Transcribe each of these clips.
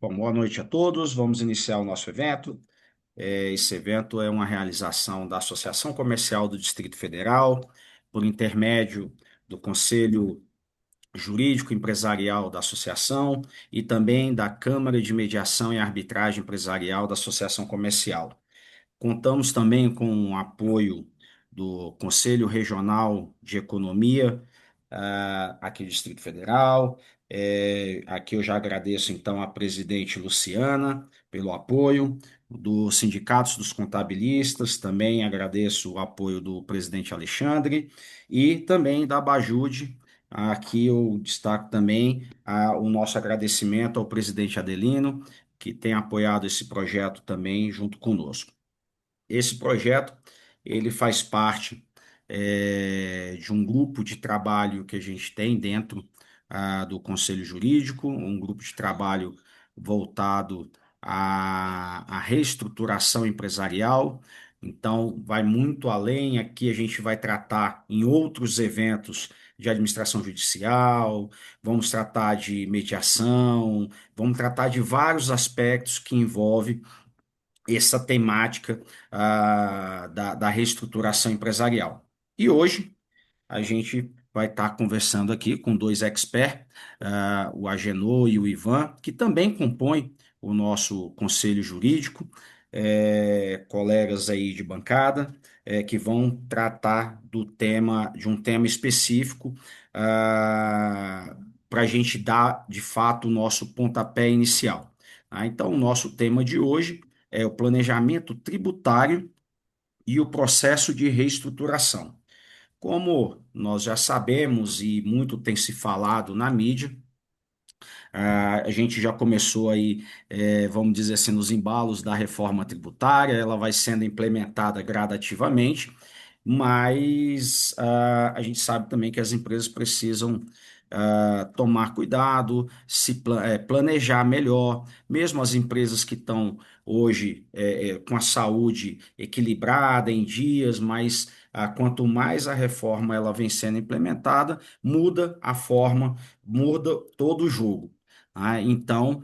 Bom, boa noite a todos. Vamos iniciar o nosso evento. Esse evento é uma realização da Associação Comercial do Distrito Federal, por intermédio do Conselho Jurídico Empresarial da Associação e também da Câmara de Mediação e Arbitragem Empresarial da Associação Comercial. Contamos também com o apoio do Conselho Regional de Economia, aqui do Distrito Federal. Aqui eu já agradeço, então, a presidente Luciana pelo apoio, dos sindicatos dos contabilistas, também agradeço o apoio do presidente Alexandre e também da Abajude. Aqui eu destaco também o nosso agradecimento ao presidente Adelino, que tem apoiado esse projeto também junto conosco. Esse projeto ele faz parte de um grupo de trabalho que a gente tem dentro do Conselho Jurídico, um grupo de trabalho voltado à reestruturação empresarial. Então, vai muito além. Aqui a gente vai tratar em outros eventos de administração judicial, vamos tratar de mediação, vamos tratar de vários aspectos que envolvem essa temática da reestruturação empresarial. E hoje a gente vai estar conversando aqui com dois experts, o Agenor e o Ivan, que também compõem o nosso conselho jurídico, colegas aí de bancada, que vão tratar de um tema específico, para a gente dar, de fato, o nosso pontapé inicial. Então, o nosso tema de hoje é o planejamento tributário e o processo de reestruturação. Como nós já sabemos e muito tem se falado na mídia, a gente já começou aí, vamos dizer assim, nos embalos da reforma tributária, ela vai sendo implementada gradativamente, mas a gente sabe também que as empresas precisam tomar cuidado, planejar melhor, mesmo as empresas que estão hoje com a saúde equilibrada em dias, mas quanto mais a reforma ela vem sendo implementada, muda a forma, muda todo o jogo. Então,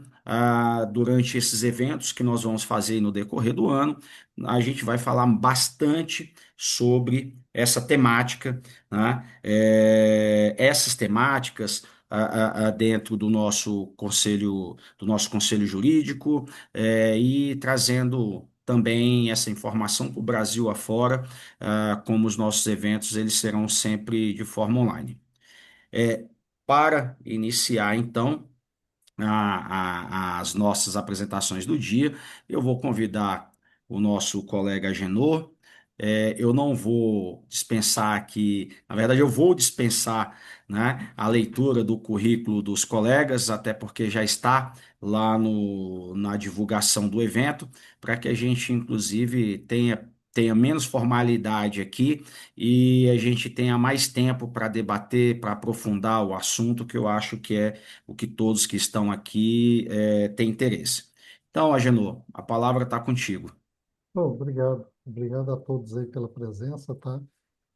durante esses eventos que nós vamos fazer no decorrer do ano, a gente vai falar bastante sobre essa temática, né? Essas temáticas dentro do nosso conselho jurídico, e trazendo também essa informação para o Brasil afora, como os nossos eventos eles serão sempre de forma online. É, para iniciar, então, as nossas apresentações do dia. Eu vou convidar o nosso colega Genor. Eu não vou dispensar aqui, na verdade, eu vou dispensar, né, a leitura do currículo dos colegas, até porque já está lá na divulgação do evento, para que a gente, inclusive, tenha menos formalidade aqui e a gente tenha mais tempo para debater, para aprofundar o assunto, que eu acho que é o que todos que estão aqui têm interesse. Então, Agenor, a palavra está contigo. Bom, obrigado. Obrigado a todos aí pela presença, tá?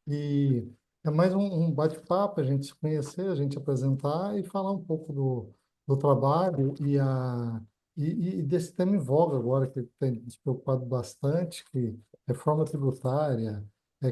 E é mais um bate-papo, a gente se conhecer, a gente apresentar e falar um pouco do trabalho e desse tema em voga agora, que tem nos preocupado bastante, que reforma tributária,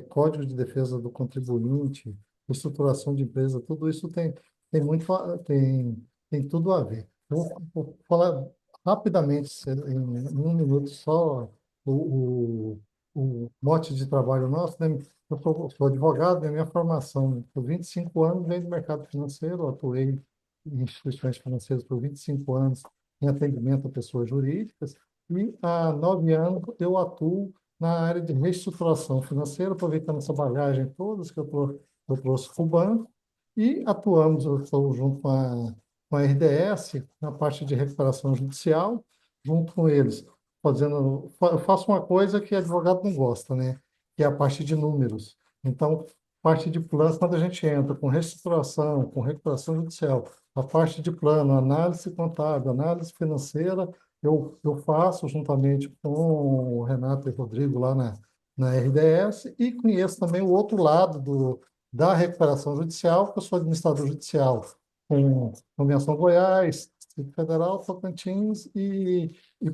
Código de Defesa do Contribuinte, estruturação de empresa, tudo isso tem muito, tem tudo a ver. Vou falar rapidamente, em um minuto só, o, o mote de trabalho nosso, né? Eu sou advogado, minha formação por 25 anos veio do mercado financeiro, atuei em instituições financeiras por 25 anos em atendimento a pessoas jurídicas e há 9 anos eu atuo na área de reestruturação financeira, aproveitando essa bagagem toda que eu trouxe para o banco e atuamos, eu estou junto com a RDS na parte de recuperação judicial, junto com eles, eu faço uma coisa que advogado não gosta, né? Que é a parte de números. Então, parte de plano, quando a gente entra com reestruturação, com recuperação judicial, a parte de plano, análise contábil, análise financeira, eu faço juntamente com o Renato e o Rodrigo lá na RDS e conheço também o outro lado da recuperação judicial, que eu sou administrador judicial com Convenção Goiás, Distrito Federal, Tocantins e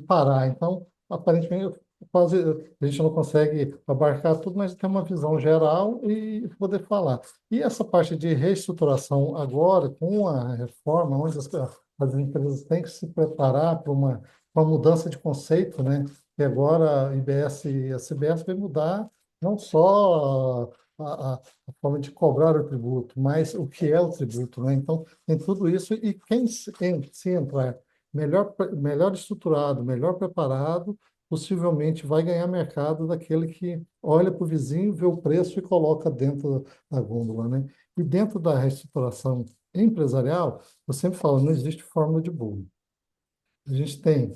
Pará. Então, aparentemente, quase a gente não consegue abarcar tudo, mas tem uma visão geral e poder falar. E essa parte de reestruturação agora, com a reforma, onde as empresas têm que se preparar para uma mudança de conceito, né? E agora a IBS e a CBS vai mudar não só a forma de cobrar o tributo, mas o que é o tributo, né? Então, tem tudo isso e quem se entrar melhor estruturado, melhor preparado, possivelmente vai ganhar mercado daquele que olha para o vizinho, vê o preço e coloca dentro da gôndola, né? E dentro da reestruturação empresarial, eu sempre falo, não existe fórmula de bolo. A gente tem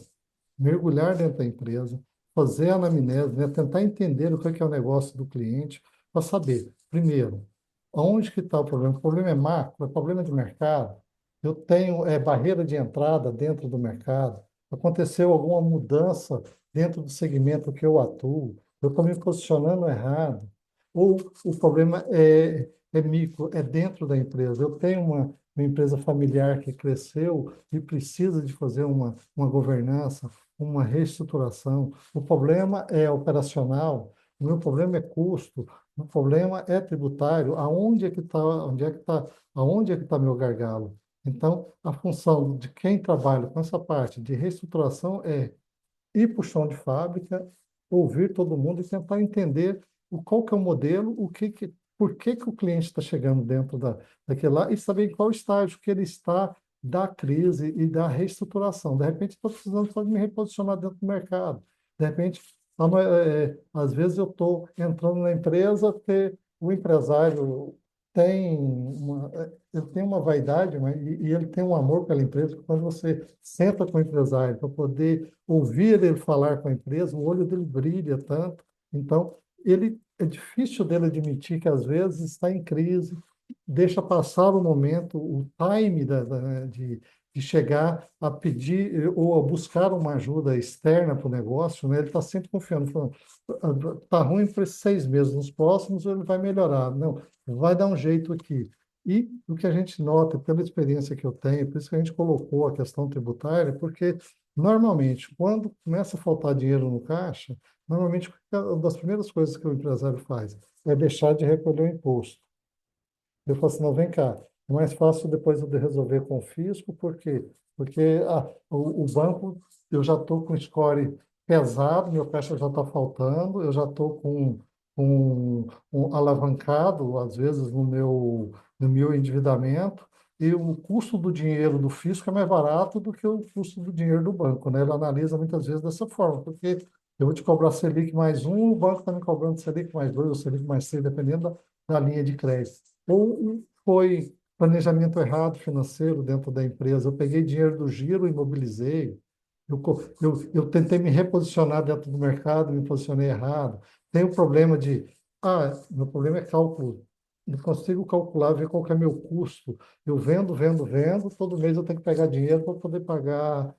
mergulhar dentro da empresa, fazer a anamnese, né? Tentar entender o que é o negócio do cliente, para saber, primeiro, onde que está o problema. O problema é macro, é problema de mercado. Eu tenho barreira de entrada dentro do mercado. Aconteceu alguma mudança dentro do segmento que eu atuo. Eu estou me posicionando errado. Ou o problema é micro, é dentro da empresa. Eu tenho uma empresa familiar que cresceu e precisa de fazer uma governança, uma reestruturação. O problema é operacional, o meu problema é custo, o problema é tributário. Aonde é que está, onde é que está, aonde é que está meu gargalo? Então, a função de quem trabalha com essa parte de reestruturação é ir para o chão de fábrica, ouvir todo mundo e tentar entender qual que é o modelo, por que o cliente está chegando dentro daquele lá e saber em qual estágio que ele está da crise e da reestruturação. De repente, estou precisando só de me reposicionar dentro do mercado. De repente, às vezes eu estou entrando na empresa porque o empresário ele tem uma vaidade, mas, e ele tem um amor pela empresa. Quando você senta com o empresário para poder ouvir ele falar com a empresa, o olho dele brilha tanto. Então, ele é difícil dele admitir que às vezes está em crise, deixa passar o momento, o time de chegar a pedir ou a buscar uma ajuda externa para o negócio, né? Ele está sempre confiando, falando, está ruim para esses 6 meses, nos próximos ele vai melhorar. Não, vai dar um jeito aqui. E o que a gente nota, pela experiência que eu tenho, por isso que a gente colocou a questão tributária, porque normalmente, quando começa a faltar dinheiro no caixa, normalmente uma das primeiras coisas que o empresário faz é deixar de recolher o imposto. Eu falo assim, não, vem cá, é mais fácil depois eu de resolver com o fisco, por quê? Porque o banco, eu já estou com score pesado, meu caixa já está faltando, eu já estou com um alavancado, às vezes, no meu endividamento, e o custo do dinheiro do fisco é mais barato do que o custo do dinheiro do banco, né? Ele analisa muitas vezes dessa forma, porque eu vou te cobrar Selic mais um, o banco está me cobrando Selic mais dois, ou Selic mais três, dependendo da linha de crédito. Ou foi planejamento errado financeiro dentro da empresa. Eu peguei dinheiro do giro, imobilizei. Eu tentei me reposicionar dentro do mercado, me posicionei errado. Tem o problema meu problema é cálculo. Não consigo calcular, ver qual que é meu custo. Eu vendo, vendo, vendo, todo mês eu tenho que pegar dinheiro para poder pagar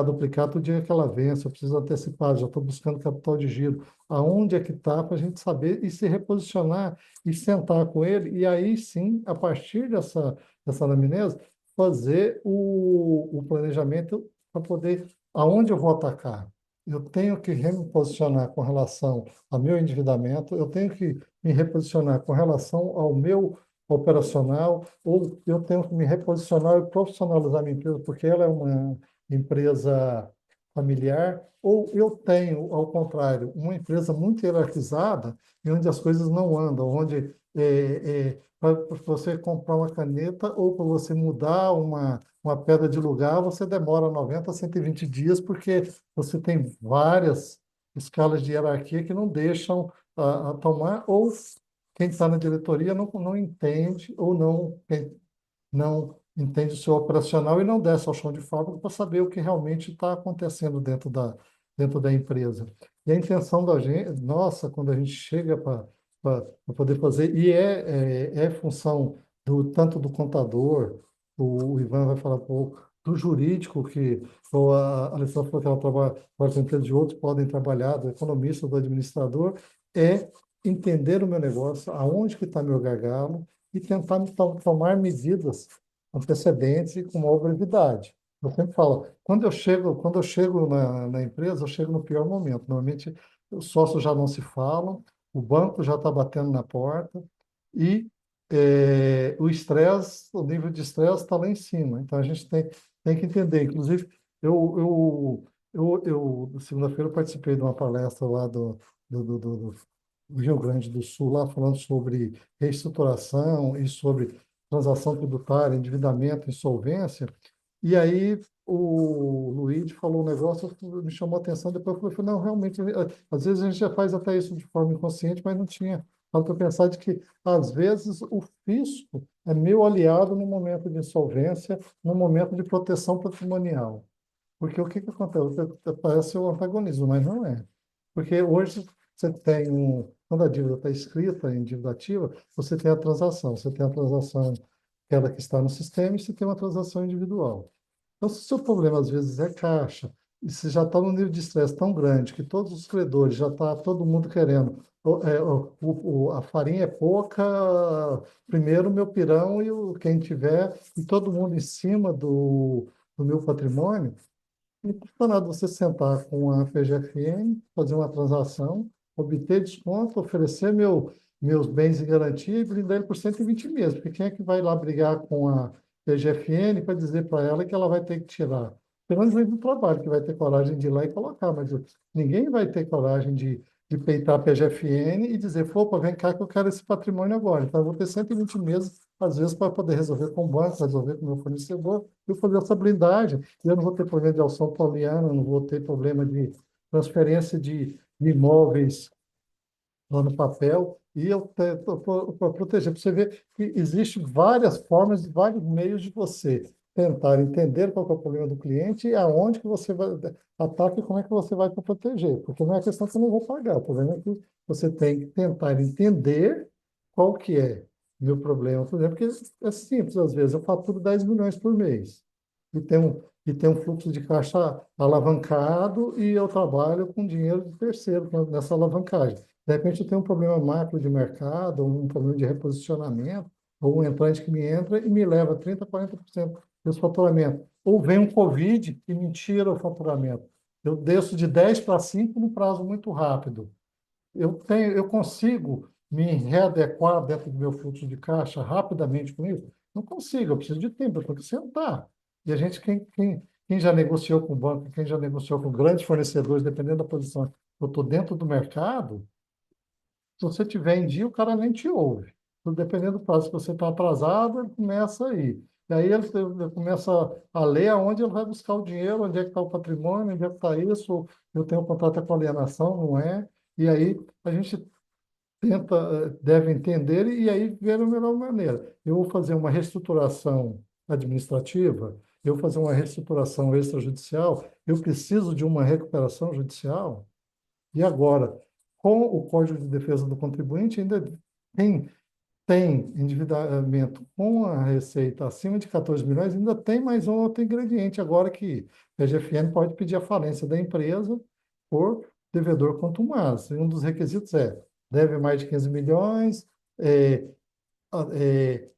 duplicado o dia que ela vence. Eu preciso antecipar, já estou buscando capital de giro. Aonde é que está para a gente saber e se reposicionar e sentar com ele, e aí sim, a partir dessa anamnese, fazer o planejamento para poder, aonde eu vou atacar. Eu tenho que me posicionar com relação ao meu endividamento, eu tenho que me reposicionar com relação ao meu operacional, ou eu tenho que me reposicionar e profissionalizar minha empresa, porque ela é uma empresa familiar, ou eu tenho, ao contrário, uma empresa muito hierarquizada, e onde as coisas não andam, onde para você comprar uma caneta ou para você mudar uma pedra de lugar, você demora 90 a 120 dias, porque você tem várias escalas de hierarquia que não deixam a tomar, ou quem está na diretoria não entende, ou não entende o seu operacional e não desce ao chão de fábrica para saber o que realmente está acontecendo dentro da empresa. E a intenção da gente, nossa, quando a gente chega para poder fazer, e é função tanto do contador, o Ivan vai falar pouco, do jurídico, que ou a Alessandra falou que ela trabalha com empresas de outros, podem trabalhar, do economista, do administrador, é entender o meu negócio, aonde que está meu gargalo, e tentar tomar medidas antecedentes e com maior brevidade. Eu sempre falo, quando eu chego na empresa, eu chego no pior momento. Normalmente, os sócios já não se falam, o banco já está batendo na porta e o estresse, o nível de estresse está lá em cima. Então, a gente tem que entender. Inclusive, segunda-feira, eu participei de uma palestra lá do Rio Grande do Sul, lá falando sobre reestruturação e sobre transação tributária, endividamento, insolvência. E aí o Luiz falou um negócio que me chamou a atenção. Depois eu falei, não, realmente, às vezes a gente já faz até isso de forma inconsciente, mas não tinha para pensar de que, às vezes, o fisco é meu aliado no momento de insolvência, no momento de proteção patrimonial. Porque o que que acontece? Parece o antagonismo, mas não é. Porque hoje você tem quando a dívida está escrita em dívida ativa, você tem a transação. Você tem a transação, aquela que está no sistema, e você tem uma transação individual. Então, se o seu problema às vezes é caixa, e se já está num nível de estresse tão grande que todos os credores já está todo mundo querendo, a farinha é pouca, primeiro o meu pirão e quem tiver, e todo mundo em cima do meu patrimônio, não custa nada você sentar com a PGFN, fazer uma transação, obter desconto, oferecer meus bens em garantia e brindar ele por 120 meses. Porque quem é que vai lá brigar com a PGFN para dizer para ela que ela vai ter que tirar? Pelo menos do trabalho, que vai ter coragem de ir lá e colocar, mas ninguém vai ter coragem de peitar a PGFN e dizer, opa, vem cá que eu quero esse patrimônio agora. Então, eu vou ter 120 meses, às vezes, para poder resolver com o banco, resolver com o meu fornecedor, e eu fazer essa blindagem. Eu não vou ter problema de alção pauliana, não vou ter problema de transferência de imóveis lá no papel, e eu para proteger. Para você ver que existe várias formas, vários meios de você tentar entender qual que é o problema do cliente e aonde que você vai atacar e como é que você vai para proteger. Porque não é questão que eu não vou pagar, o problema é que você tem que tentar entender qual que é o meu problema. Por exemplo, porque é simples, às vezes, eu faturo 10 milhões por mês e tem um fluxo de caixa alavancado e eu trabalho com dinheiro de terceiro nessa alavancagem. De repente, eu tenho um problema macro de mercado, ou um problema de reposicionamento, ou um entrante que me entra e me leva 30%, 40% desse faturamento. Ou vem um Covid e me tira o faturamento. Eu desço de 10 para 5 num prazo muito rápido. Eu consigo me readequar dentro do meu fluxo de caixa rapidamente com isso? Não consigo, eu preciso de tempo, eu tenho que sentar. E a gente, quem já negociou com o banco, quem já negociou com grandes fornecedores, dependendo da posição, eu estou dentro do mercado, se você tiver em dia, o cara nem te ouve. Tudo dependendo do prazo que você está atrasado, ele começa aí. E aí ele começa a ler aonde ele vai buscar o dinheiro, onde é que está o patrimônio, onde é que está isso, eu tenho um contrato com alienação, não é? E aí a gente deve entender e aí ver a melhor maneira. Eu vou fazer uma reestruturação administrativa, eu vou fazer uma reestruturação extrajudicial, eu preciso de uma recuperação judicial, e agora, com o Código de Defesa do Contribuinte, ainda tem, tem endividamento com a receita acima de 14 milhões, ainda tem mais um outro ingrediente agora que a GFN pode pedir a falência da empresa por devedor contumaz. E um dos requisitos deve mais de 15 milhões, é, é,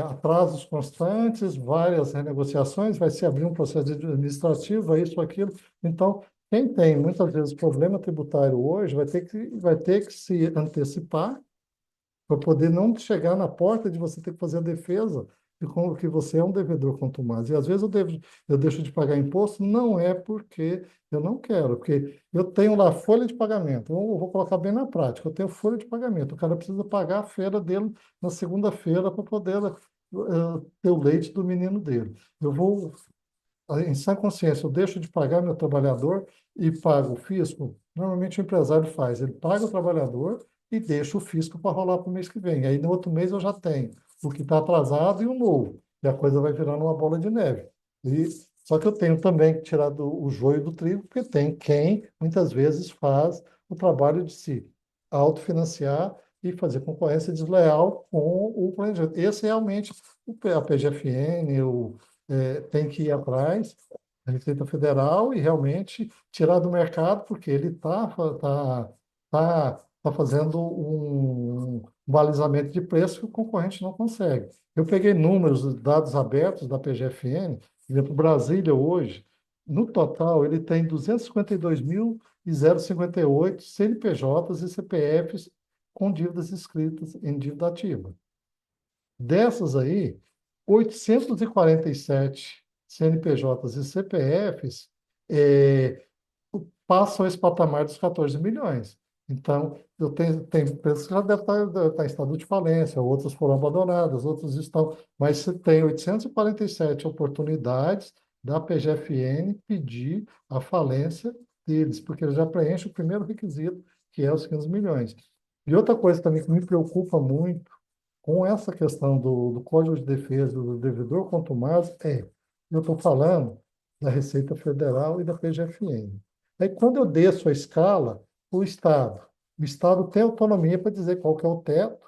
atrasos constantes, várias renegociações, vai se abrir um processo administrativo, é isso, aquilo. Então, quem tem muitas vezes problema tributário hoje vai ter que se antecipar para poder não chegar na porta de você ter que fazer a defesa de como que você é um devedor contumaz. E às vezes eu deixo de pagar imposto, não é porque eu não quero, porque eu tenho lá folha de pagamento. Eu vou colocar bem na prática, eu tenho folha de pagamento. O cara precisa pagar a feira dele na segunda-feira para poder ter o leite do menino dele. Eu vou em sã consciência, eu deixo de pagar meu trabalhador e pago o fisco. Normalmente o empresário faz, ele paga o trabalhador e deixa o fisco para rolar para o mês que vem. Aí no outro mês eu já tenho o que está atrasado e o novo. E a coisa vai virando uma bola de neve. E, só que eu tenho também que tirar o joio do trigo, porque tem quem muitas vezes faz o trabalho de se autofinanciar e fazer concorrência desleal com o planejamento. Esse realmente a PGFN, tem que ir atrás da Receita Federal e realmente tirar do mercado, porque ele tá fazendo um balizamento de preço que o concorrente não consegue. Eu peguei números, dados abertos da PGFN, Por exemplo, Brasília hoje, no total, ele tem 252.058 CNPJs e CPFs com dívidas inscritas em dívida ativa. Dessas aí, 847 CNPJs e CPFs passam esse patamar dos 14 milhões. Então, tem empresas que já devem estar em estado de falência, outras foram abandonadas, outras estão. Mas você tem 847 oportunidades da PGFN pedir a falência deles, porque ele já preenche o primeiro requisito, que é os 15 milhões. E outra coisa também que me preocupa muito com essa questão do Código de Defesa do devedor contumaz eu estou falando da Receita Federal e da PGFN. Aí, quando eu desço a escala, o Estado tem autonomia para dizer qual que é o teto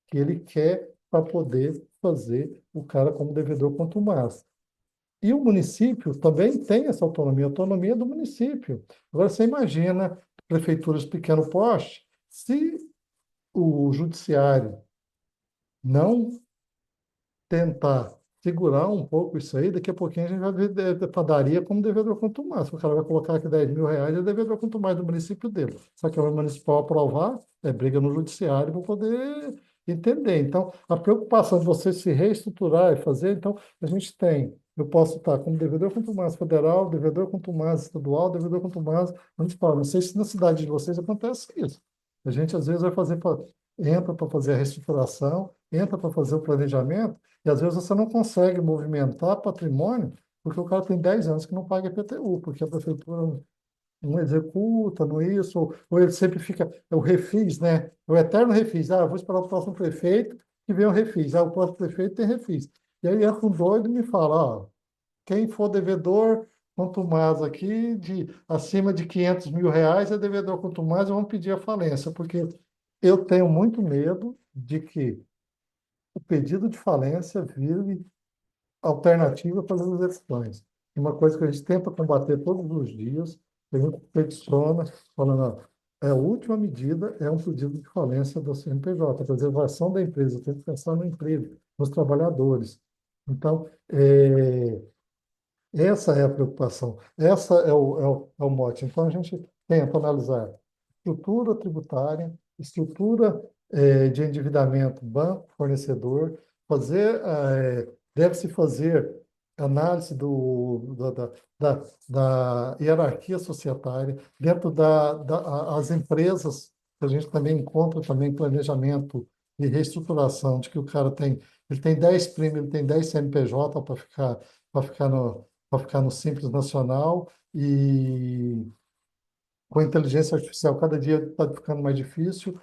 que ele quer para poder fazer o cara como devedor contumaz. E o município também tem essa autonomia do município. Agora, você imagina prefeituras de pequeno porte, se o judiciário não tentar segurar um pouco isso aí, daqui a pouquinho a gente vai ver padaria como devedor contumaz. O cara vai colocar aqui R$ 10.000, é devedor contumaz do município dele. Só que o municipal aprovar, briga no judiciário para poder entender. Então, a preocupação de você se reestruturar e fazer, então, a gente tem, eu posso estar como devedor contumaz federal, devedor contumaz estadual, devedor contumaz municipal. Não sei se na cidade de vocês acontece isso. A gente, às vezes, entra para fazer a reestruturação, entra para fazer o planejamento, e às vezes você não consegue movimentar patrimônio porque o cara tem 10 anos que não paga IPTU, porque a prefeitura não executa, não isso, ou ele sempre fica, é o refis, né? É o eterno refis. Ah, eu vou esperar o próximo prefeito que vem o refis. Ah, o próximo prefeito tem refis. E aí entra um doido e me fala, ó, quem for devedor, quanto mais aqui, acima de R$ 500.000 é devedor, quanto mais vamos pedir a falência, porque eu tenho muito medo de que o pedido de falência vire alternativa para as eleições. Uma coisa que a gente tenta combater todos os dias, a gente peticiona, falando, ó, a última medida é um pedido de falência do CNPJ, a preservação da empresa, tem que pensar no emprego, nos trabalhadores. Então, essa é a preocupação, essa é o mote. Então, a gente tenta analisar estrutura tributária, estrutura de endividamento, banco, fornecedor, deve-se fazer análise da hierarquia societária, dentro as empresas, que a gente também encontra também planejamento de reestruturação, de que o cara ele tem 10 primas, ele tem 10 CNPJ para ficar no Simples Nacional e com a inteligência artificial cada dia está ficando mais difícil.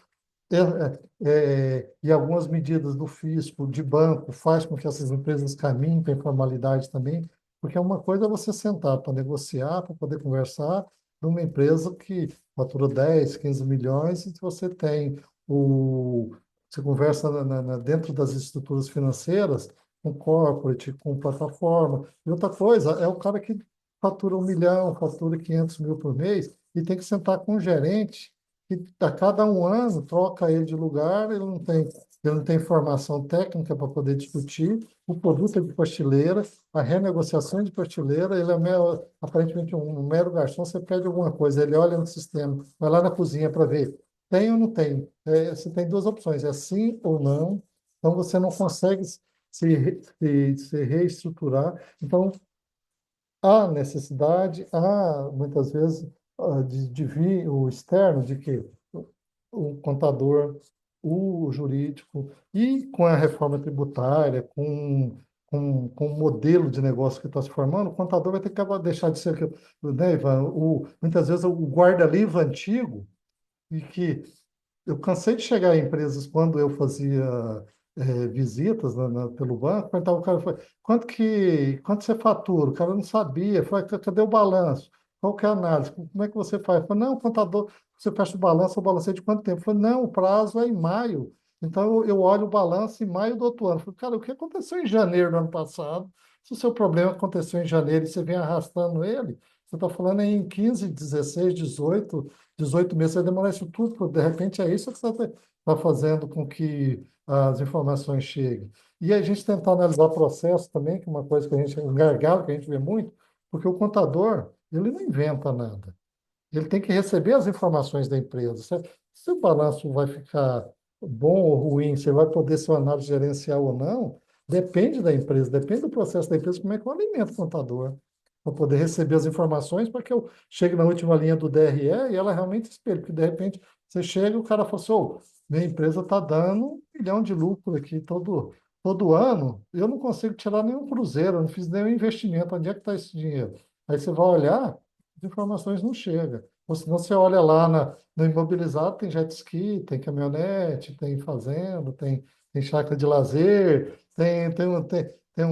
E algumas medidas do fisco, de banco, faz com que essas empresas caminhem para a informalidade também, porque uma coisa é você sentar para negociar, para poder conversar, numa empresa que fatura 10, 15 milhões, e você tem você conversa dentro das estruturas financeiras, com corporate, com plataforma. E outra coisa é o cara que fatura 1 milhão, fatura 500 mil por mês, e tem que sentar com o gerente e a cada um ano troca ele de lugar, ele não tem formação técnica para poder discutir, o produto é de prateleira, a renegociação é de prateleira, ele é aparentemente um mero garçom, você pede alguma coisa, ele olha no sistema, vai lá na cozinha para ver, tem ou não tem? Você tem duas opções, é sim ou não, então você não consegue se reestruturar, então há necessidade, há muitas vezes de vir o externo, de que o contador, o jurídico, e com a reforma tributária, com o modelo de negócio que está se formando, o contador vai ter que deixar de ser, né, Ivan, muitas vezes o guarda-livro antigo, e que eu cansei de chegar em empresas quando eu fazia visitas pelo banco, perguntava o cara, quanto você fatura? O cara não sabia, falei, cadê o balanço? Qual que é a análise? Como é que você faz? Eu falei, não, o contador, você fecha o balanço é de quanto tempo? Eu falei, não, o prazo é em maio. Então eu olho o balanço em maio do outro ano. Eu falei, cara, o que aconteceu em janeiro do ano passado? Se o seu problema aconteceu em janeiro e você vem arrastando ele, você está falando em 15, 16, 18. 18 meses, vai demorar isso tudo, de repente é isso que você está fazendo com que as informações cheguem. E a gente tentar analisar processo também, que é uma coisa que a gente, um gargalo que a gente vê muito, porque o contador, ele não inventa nada. Ele tem que receber as informações da empresa. Se o balanço vai ficar bom ou ruim, se vai poder ser uma análise gerencial ou não, depende da empresa, depende do processo da empresa, como é que eu alimento o contador. Para poder receber as informações, para que eu chegue na última linha do DRE e ela realmente espelhe. Porque, de repente, você chega e o cara fala assim, ô, minha empresa está dando 1 milhão de lucro aqui todo ano, eu não consigo tirar nenhum cruzeiro, eu não fiz nenhum investimento, onde é que está esse dinheiro? Aí você vai olhar, as informações não chegam. Ou senão você olha lá no imobilizado, tem jet ski, tem caminhonete, tem fazenda, tem chácara de lazer, tem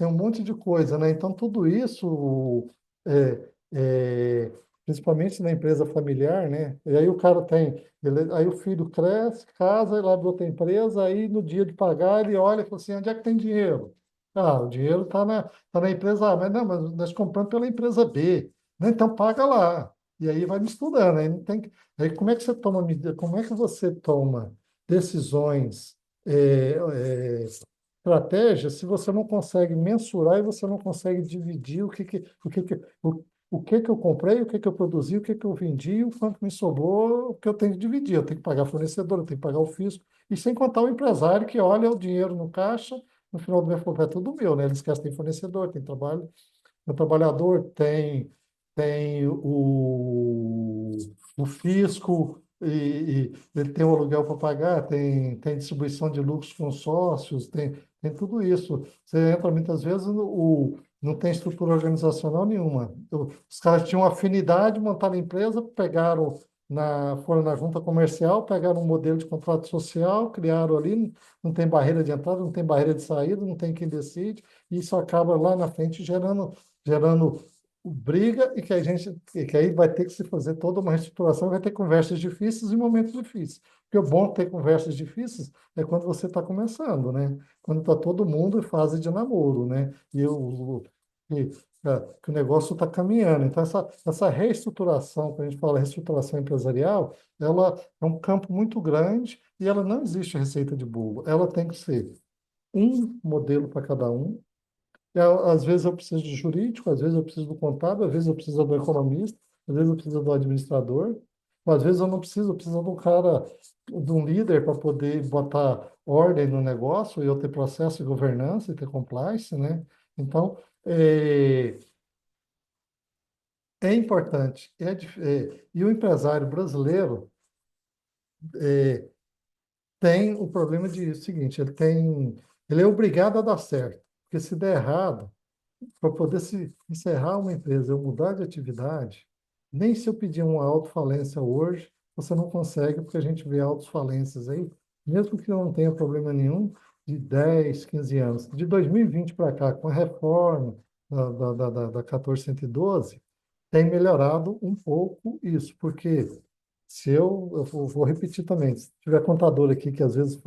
um monte de coisa, né? Então, tudo isso, é, principalmente na empresa familiar, né? E aí o cara aí o filho cresce, casa, ele abre outra empresa, aí no dia de pagar ele olha e fala assim, onde é que tem dinheiro? Ah, o dinheiro tá na empresa A, mas não, mas nós compramos pela empresa B. Né? Então paga lá. E aí vai misturando. Aí não tem aí como é que você toma medida, como é que você toma decisões, estratégias, se você não consegue mensurar e você não consegue dividir o que que eu comprei, o que que eu produzi, o que que eu vendi, o quanto me sobrou, o que eu tenho que dividir. Eu tenho que pagar fornecedor, eu tenho que pagar o fisco, e sem contar o empresário que olha o dinheiro no caixa, no final do mês, fala, é tudo meu, né? Ele esquece que tem fornecedor, tem trabalho, o trabalhador tem o fisco e ele tem o aluguel para pagar, tem distribuição de lucros com sócios, tem tudo isso. Você entra muitas vezes não tem estrutura organizacional nenhuma. Os caras tinham afinidade, montaram a empresa, foram na junta comercial, pegaram um modelo de contrato social, criaram ali, não tem barreira de entrada, não tem barreira de saída, não tem quem decide, e isso acaba lá na frente gerando briga que aí vai ter que se fazer toda uma reestruturação, vai ter conversas difíceis e momentos difíceis. Porque o bom de ter conversas difíceis é quando você está começando, né? Quando está todo mundo em fase de namoro, né? E, que o negócio está caminhando. Então, essa reestruturação, quando a gente fala reestruturação empresarial, ela é um campo muito grande e ela não existe receita de bolo. Ela tem que ser um modelo para cada um. Às vezes eu preciso de jurídico, às vezes eu preciso do contábil, às vezes eu preciso do economista, às vezes eu preciso do administrador, mas às vezes eu não preciso, eu preciso de um cara, de um líder para poder botar ordem no negócio e eu ter processo de governança e ter compliance, né? Então, é importante. E o empresário brasileiro tem o problema de seguinte, ele é obrigado a dar certo, porque se der errado, para poder se encerrar uma empresa, eu mudar de atividade, nem se eu pedir uma autofalência hoje, você não consegue, porque a gente vê autofalências aí, mesmo que não tenha problema nenhum, de 10, 15 anos. De 2020 para cá, com a reforma da 1412, tem melhorado um pouco isso, porque se eu vou repetir também, se tiver contador aqui que às vezes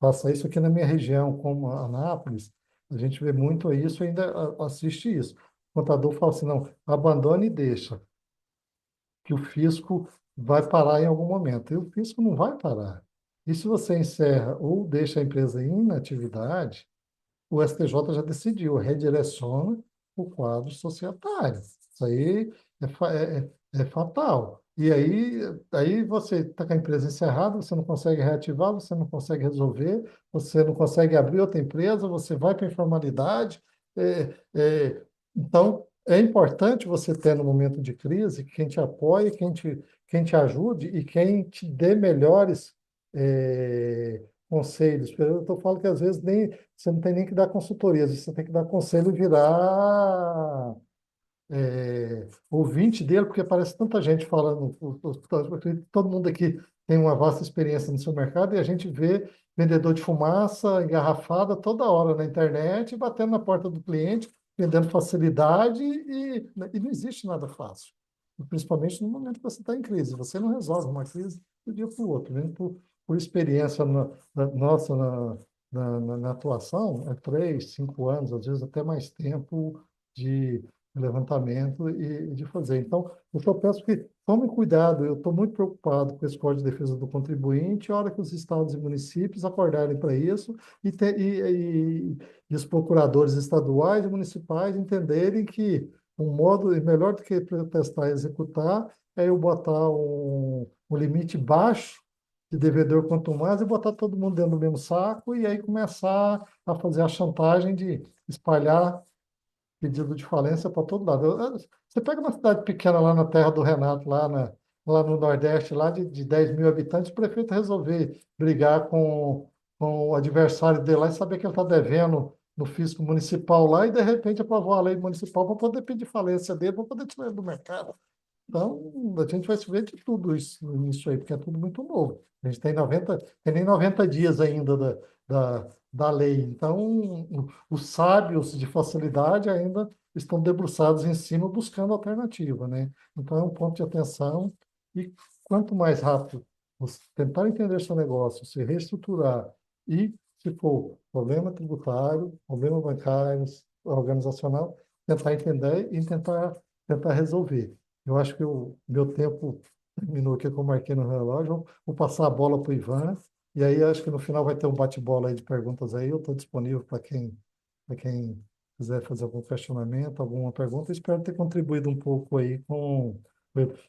faça isso aqui na minha região, como a Anápolis, a gente vê muito isso e ainda assiste isso. O contador fala assim, não, abandone e deixa, que o fisco vai parar em algum momento. E o fisco não vai parar. E se você encerra ou deixa a empresa em inatividade, o STJ já decidiu, redireciona o quadro societário. Isso aí é fatal. E aí você está com a empresa encerrada, você não consegue reativar, você não consegue resolver, você não consegue abrir outra empresa, você vai para a informalidade. Então, é importante você ter no momento de crise quem te apoie, quem te ajude e quem te dê melhores conselhos. Eu falo que às vezes você não tem nem que dar consultoria, às vezes você tem que dar conselho e virar ouvinte dele, porque aparece tanta gente falando, todo mundo aqui tem uma vasta experiência no seu mercado e a gente vê vendedor de fumaça engarrafada toda hora na internet, batendo na porta do cliente, vendendo facilidade e não existe nada fácil. Principalmente no momento que você está em crise. Você não resolve uma crise de um dia para o outro. Mesmo por experiência nossa na atuação, 3, 5 anos, às vezes até mais tempo de levantamento e de fazer. Então, eu só peço que tome cuidado, eu estou muito preocupado com esse Código de Defesa do Contribuinte, a hora que os estados e municípios acordarem para isso e os procuradores estaduais e municipais entenderem que um modo melhor do que protestar e executar é eu botar um limite baixo de devedor quanto mais e botar todo mundo dentro do mesmo saco e aí começar a fazer a chantagem de espalhar pedido de falência para todo lado. Você pega uma cidade pequena lá na terra do Renato, lá no Nordeste, lá de 10 mil habitantes, o prefeito resolver brigar com o adversário dele lá e saber que ele está devendo no fisco municipal lá e de repente aprovar a lei municipal para poder pedir falência dele, para poder tirar ele do mercado. Então, a gente vai se ver de tudo isso aí, porque é tudo muito novo. A gente tem nem 90 dias ainda da lei. Então, os sábios de facilidade ainda estão debruçados em cima buscando alternativa, né? Então, é um ponto de atenção. E quanto mais rápido você tentar entender seu negócio, se reestruturar e, se for problema tributário, problema bancário, organizacional, tentar entender e tentar resolver. Eu acho que o meu tempo terminou aqui que eu marquei no relógio. Vou passar a bola para o Ivan. E aí acho que no final vai ter um bate-bola aí de perguntas aí. Eu estou disponível para quem quiser fazer algum questionamento, alguma pergunta. Espero ter contribuído um pouco aí com.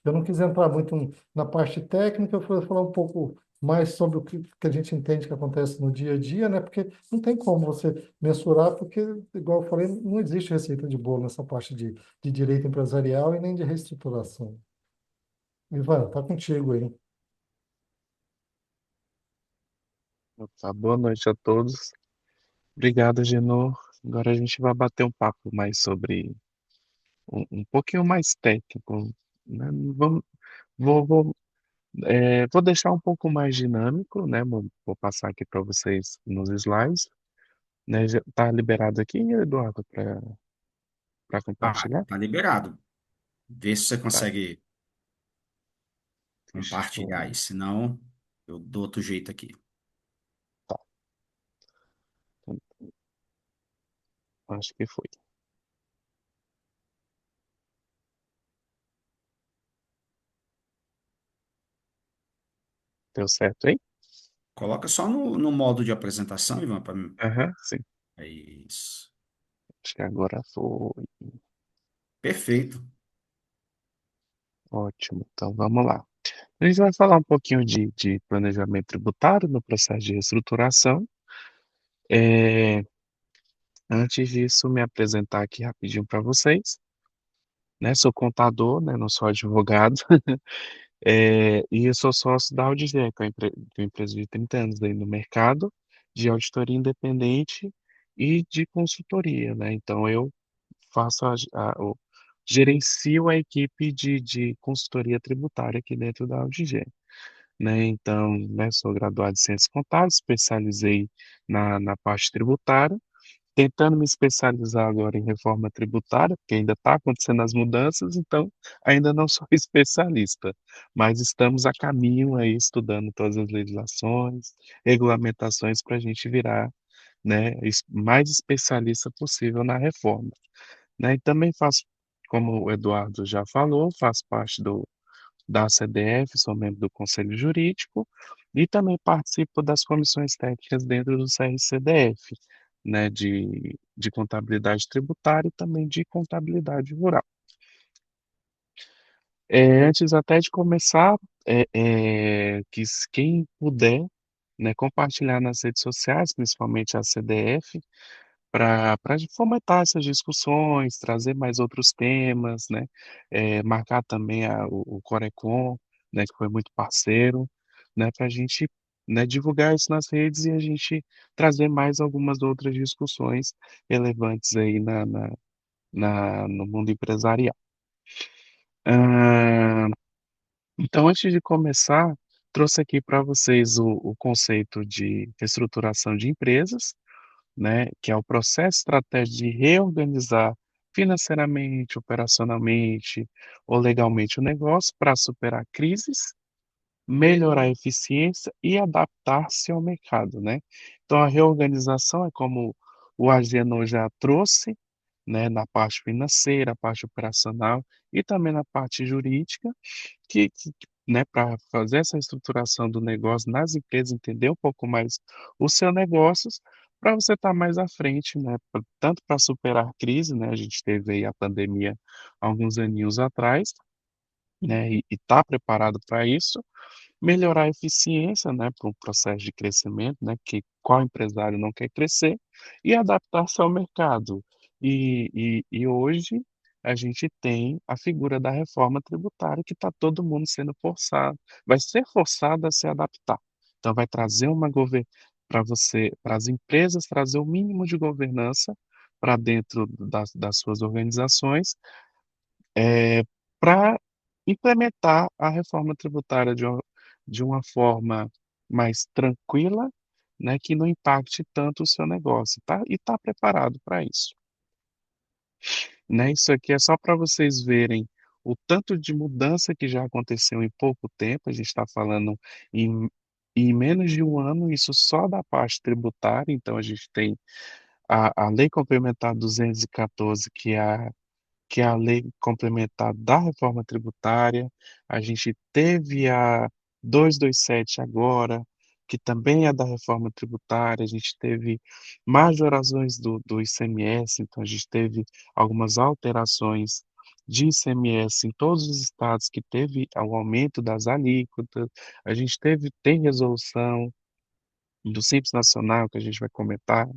Eu não quis entrar muito na parte técnica, eu fui falar um pouco mais sobre o que a gente entende que acontece no dia a dia, né? Porque não tem como você mensurar, porque, igual eu falei, não existe receita de bolo nessa parte de direito empresarial e nem de reestruturação. Ivan, tá contigo aí. Tá, boa noite a todos. Obrigado, Genô. Agora a gente vai bater um papo mais sobre um pouquinho mais técnico, né? Vou deixar um pouco mais dinâmico, né? Vou passar aqui para vocês nos slides, né? Já tá liberado aqui, Eduardo, para Tá, compartilhar? tá liberado. Vê se você Tá, consegue deixa compartilhar eu- aí, senão eu dou outro jeito aqui. tá, acho que foi. Deu certo aí? Coloca só no modo de apresentação, Ivan, para mim. Aham, sim. É isso. Acho que agora foi. Perfeito. Ótimo. Então vamos lá. A gente vai falar um pouquinho de planejamento tributário no processo de reestruturação. É, Antes disso, me apresentar aqui rapidinho para vocês, né? Sou contador, né? Não sou advogado, e eu sou sócio da Audiger, que é uma empresa de 30 anos aí no mercado de auditoria independente e de consultoria, né? Então, eu faço gerencio a equipe de consultoria tributária aqui dentro da Audiger, né? Então, né, sou graduado em Ciências Contábeis, especializei na parte tributária, tentando me especializar agora em reforma tributária, porque ainda está acontecendo as mudanças, então ainda não sou especialista, mas estamos a caminho aí estudando todas as legislações, regulamentações para a gente virar, né, mais especialista possível na reforma, né? E também faço, como o Eduardo já falou, faço parte da CDF, sou membro do Conselho Jurídico e também participo das comissões técnicas dentro do CRCDF, né, de contabilidade tributária e também de contabilidade rural. Antes até de começar, quem puder, né, compartilhar nas redes sociais, principalmente a CDF, para fomentar essas discussões, trazer mais outros temas, né? Marcar também o Corecon, né, que foi muito parceiro, né, para a gente, né, divulgar isso nas redes e a gente trazer mais algumas outras discussões relevantes aí no mundo empresarial. Ah, então, antes de começar, trouxe aqui para vocês o conceito de reestruturação de empresas, né, que é o processo estratégico de reorganizar financeiramente, operacionalmente ou legalmente o negócio para superar crises, melhorar a eficiência e adaptar-se ao mercado, né? Então a reorganização é como o Agenor já trouxe, né, na parte financeira, parte operacional e também na parte jurídica, né, para fazer essa estruturação do negócio nas empresas, entender um pouco mais os seus negócios, para você estar mais à frente, né, tanto para superar a crise, né, a gente teve aí a pandemia há alguns aninhos atrás, né, e estar preparado para isso, melhorar a eficiência, né, para um processo de crescimento, né, que qual empresário não quer crescer, e adaptar-se ao mercado. E hoje a gente tem a figura da reforma tributária que está todo mundo sendo forçado, vai ser forçado a se adaptar. Então vai trazer uma para você, para as empresas trazer o mínimo de governança para dentro das suas organizações, para implementar a reforma tributária de uma forma mais tranquila, né, que não impacte tanto o seu negócio, tá? E está preparado para isso, né? Isso aqui é só para vocês verem o tanto de mudança que já aconteceu em pouco tempo. A gente está falando em, em menos de um ano, isso só da parte tributária. Então, a gente tem a Lei Complementar 214, que é a lei complementar da reforma tributária. A gente teve a 227 agora, que também é da reforma tributária. A gente teve majorações do ICMS, então a gente teve algumas alterações de ICMS em todos os estados que teve o aumento das alíquotas. A gente tem resolução do Simples Nacional, que a gente vai comentar,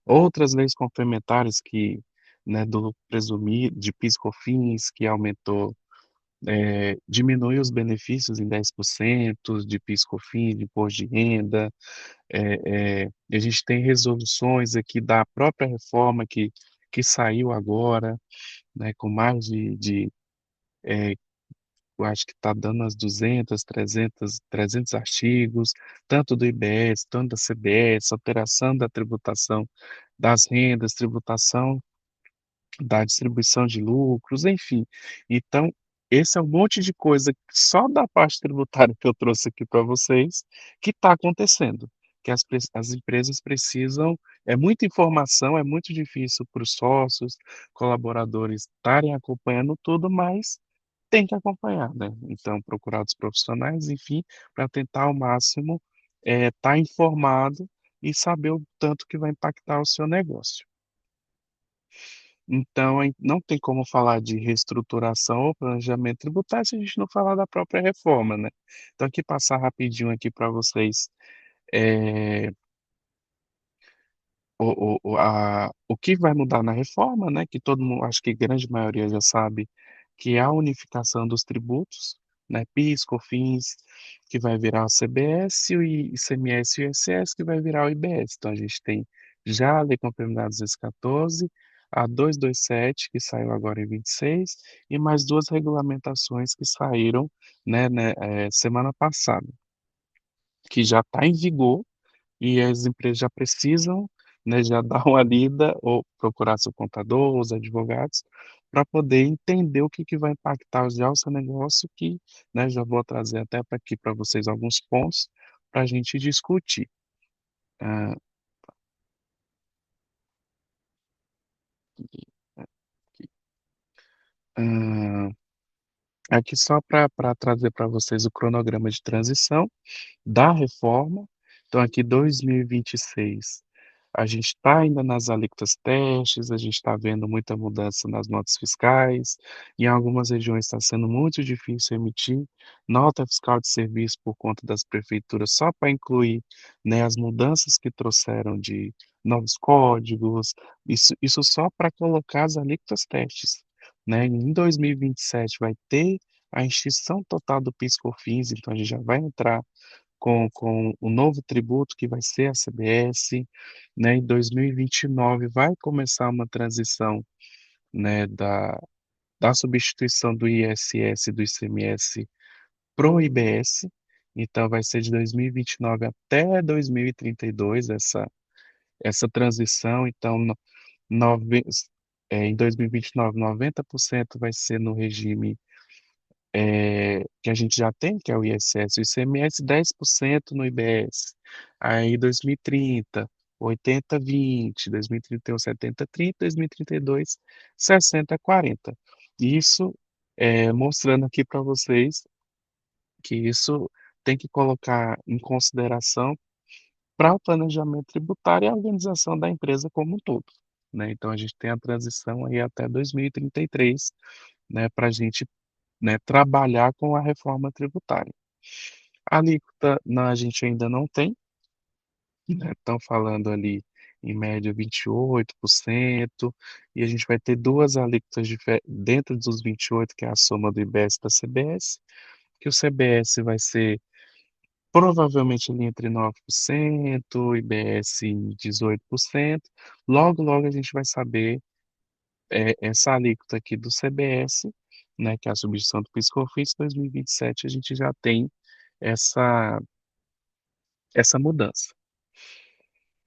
outras leis complementares que, né, do presumir de PIS/COFINS, que aumentou, diminuiu os benefícios em 10% de PIS/COFINS, de imposto de renda. A gente tem resoluções aqui da própria reforma que saiu agora, né, com mais eu acho que está dando umas 200, 300 artigos, tanto do IBS, tanto da CBS, alteração da tributação das rendas, tributação da distribuição de lucros, enfim. Então, esse é um monte de coisa só da parte tributária que eu trouxe aqui para vocês que está acontecendo, que as empresas precisam, é muita informação, é muito difícil para os sócios, colaboradores estarem acompanhando tudo, mas tem que acompanhar, né? Então, procurar os profissionais, enfim, para tentar ao máximo estar informado e saber o tanto que vai impactar o seu negócio. Então, não tem como falar de reestruturação ou planejamento tributário se a gente não falar da própria reforma, né? Então, aqui passar rapidinho aqui para vocês eh, o que vai mudar na reforma, né? Que todo mundo, acho que grande maioria já sabe, que é a unificação dos tributos, né? PIS, COFINS, que vai virar o CBS, o ICMS e o ISS, que vai virar o IBS. Então, a gente tem já a Lei Complementar 214, a 227, que saiu agora em 26, e mais duas regulamentações que saíram, semana passada, que já está em vigor e as empresas já precisam, né, já dar uma lida ou procurar seu contador, os advogados, para poder entender o que vai impactar já o seu negócio, que, né, já vou trazer até para aqui para vocês alguns pontos para a gente discutir. Ah, aqui, aqui. Ah, aqui só para trazer para vocês o cronograma de transição da reforma. Então, aqui 2026, a gente está ainda nas alíquotas testes, a gente está vendo muita mudança nas notas fiscais. Em algumas regiões está sendo muito difícil emitir nota fiscal de serviço por conta das prefeituras, só para incluir, né, as mudanças que trouxeram de novos códigos, isso só para colocar as alíquotas testes. Né? Em 2027 vai ter a extinção total do PIS/COFINS, então a gente já vai entrar com o novo tributo que vai ser a CBS, né? Em 2029 vai começar uma transição, né, da substituição do ISS e do ICMS pro IBS. Então vai ser de 2029 até 2032 essa transição. Então nove, em 2029 90% vai ser no regime que a gente já tem, que é o ISS e o ICMS, 10% no IBS. Aí 2030 80-20, 2031, 70-30, 2032, 60-40. Isso mostrando aqui para vocês que isso tem que colocar em consideração para o planejamento tributário e a organização da empresa como um todo, né? Então a gente tem a transição aí até 2033, né, para a gente, né, trabalhar com a reforma tributária. A alíquota a gente ainda não tem, né? Estão falando ali em média 28%, e a gente vai ter duas alíquotas dentro dos 28, que é a soma do IBS da CBS, que o CBS vai ser provavelmente ali entre 9%, IBS em 18%. Logo, logo a gente vai saber essa alíquota aqui do CBS, né, que é a substituição do PIS/COFINS. 2027 a gente já tem essa, essa mudança,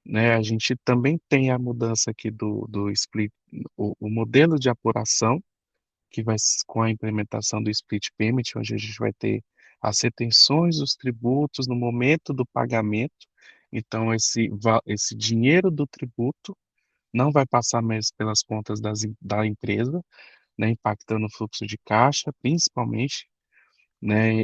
né? A gente também tem a mudança aqui do split, o modelo de apuração, que com a implementação do split payment, onde a gente vai ter as retenções dos tributos no momento do pagamento. Então, esse dinheiro do tributo não vai passar mais pelas contas da empresa, né, impactando o fluxo de caixa, principalmente, né,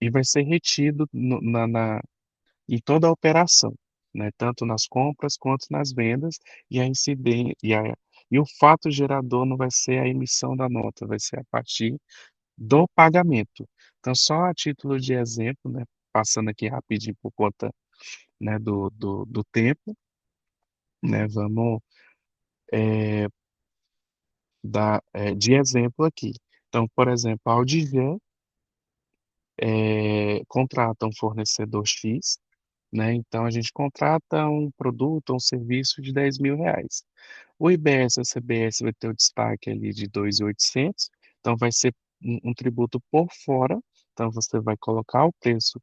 e vai ser retido em toda a operação, né, tanto nas compras quanto nas vendas, e a incidência, e o fato gerador não vai ser a emissão da nota, vai ser a partir do pagamento. Então, só a título de exemplo, né, passando aqui rapidinho por conta, né, do tempo, né, vamos dar de exemplo aqui. Então, por exemplo, a Aldivan contrata um fornecedor X, né? Então a gente contrata um produto ou um serviço de R$ 10.000. O IBS e a CBS vai ter o destaque ali de 2.800, então vai ser um tributo por fora, então você vai colocar o preço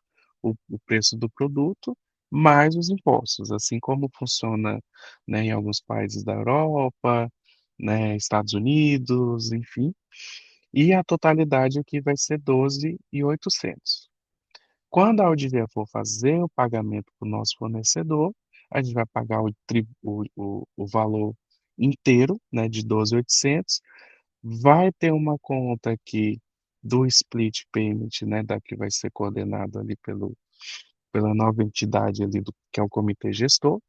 do produto mais os impostos, assim como funciona, né, em alguns países da Europa, né, Estados Unidos, enfim, e a totalidade aqui vai ser 12.800. Quando a Audivia for fazer o pagamento para o nosso fornecedor, a gente vai pagar o valor inteiro, né, de 12.800. Vai ter uma conta aqui do split payment, né, da que vai ser coordenado ali pela nova entidade ali que é o comitê gestor.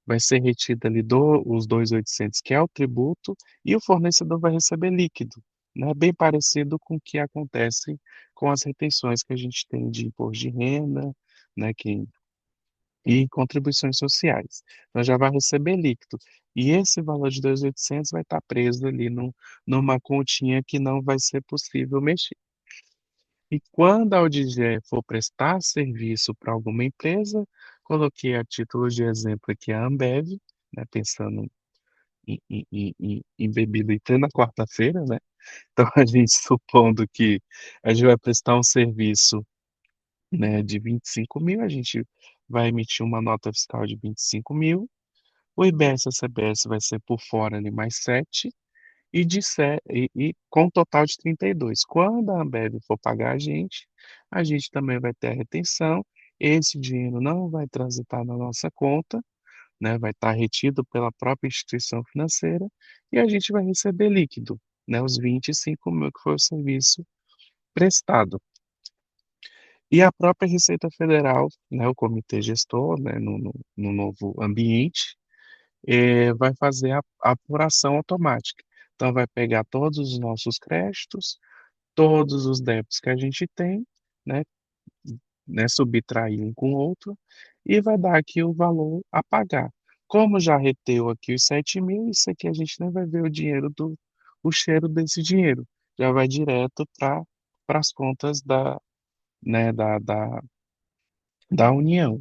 Vai ser retido ali os 2.800, que é o tributo, e o fornecedor vai receber líquido, né? Bem parecido com o que acontece com as retenções que a gente tem de imposto de renda, né? E contribuições sociais. Então já vai receber líquido. E esse valor de 2.800 vai estar preso ali numa continha que não vai ser possível mexer. E quando a Audigi for prestar serviço para alguma empresa, coloquei a título de exemplo aqui a Ambev, né, pensando em bebida em plena quarta-feira, né? Então a gente supondo que a gente vai prestar um serviço, né, de 25.000, a gente vai emitir uma nota fiscal de 25.000, o IBS e a CBS vai ser por fora ali mais 7, e com um total de 32. Quando a Ambev for pagar a gente também vai ter a retenção, esse dinheiro não vai transitar na nossa conta, né, vai estar retido pela própria instituição financeira, e a gente vai receber líquido, né, os 25.000 que foi o serviço prestado. E a própria Receita Federal, né, o comitê gestor, né, no novo ambiente, vai fazer a apuração automática. Então, vai pegar todos os nossos créditos, todos os débitos que a gente tem, né, subtrair um com o outro, e vai dar aqui o valor a pagar. Como já reteu aqui os 7.000, isso aqui a gente nem vai ver o cheiro desse dinheiro. Já vai direto para as contas né, da União.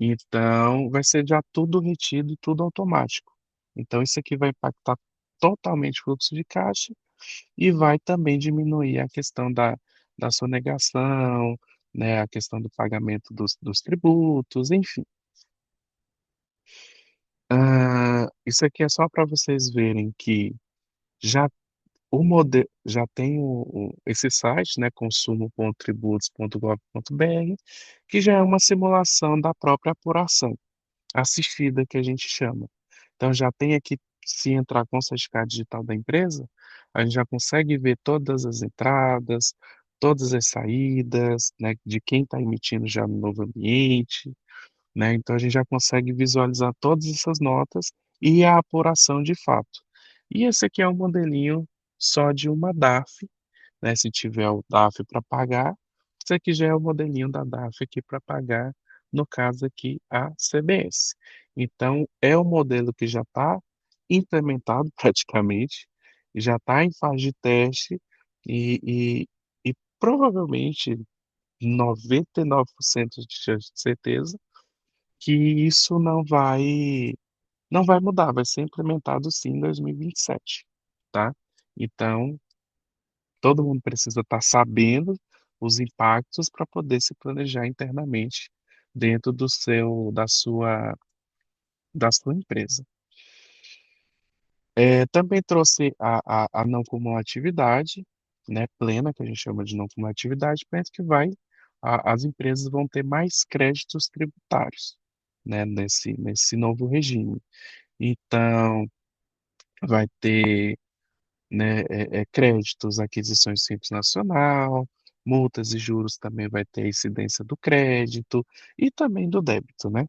Então, vai ser já tudo retido, tudo automático. Então, isso aqui vai impactar totalmente o fluxo de caixa e vai também diminuir a questão da sonegação, né, a questão do pagamento dos tributos, enfim. Isso aqui é só para vocês verem que já já tem esse site, né, consumo.tributos.gov.br, que já é uma simulação da própria apuração. assistida que a gente chama. Então já tem aqui, se entrar com o certificado digital da empresa, a gente já consegue ver todas as entradas, todas as saídas, né, de quem está emitindo já no novo ambiente, né? Então a gente já consegue visualizar todas essas notas e a apuração de fato. E esse aqui é um modelinho só de uma DAF, né? Se tiver o DAF para pagar, esse aqui já é o modelinho da DAF aqui para pagar, no caso aqui a CBS. Então é um modelo que já está implementado praticamente, já está em fase de teste e provavelmente 99% de chance de certeza que isso não vai mudar, vai ser implementado sim em 2027, tá? Então, todo mundo precisa estar sabendo os impactos para poder se planejar internamente dentro da sua empresa. Também trouxe a não cumulatividade, né, plena, que a gente chama de não cumulatividade, penso que as empresas vão ter mais créditos tributários, né, nesse novo regime. Então, vai ter, né, créditos, aquisições simples nacional, multas e juros também vai ter a incidência do crédito e também do débito, né?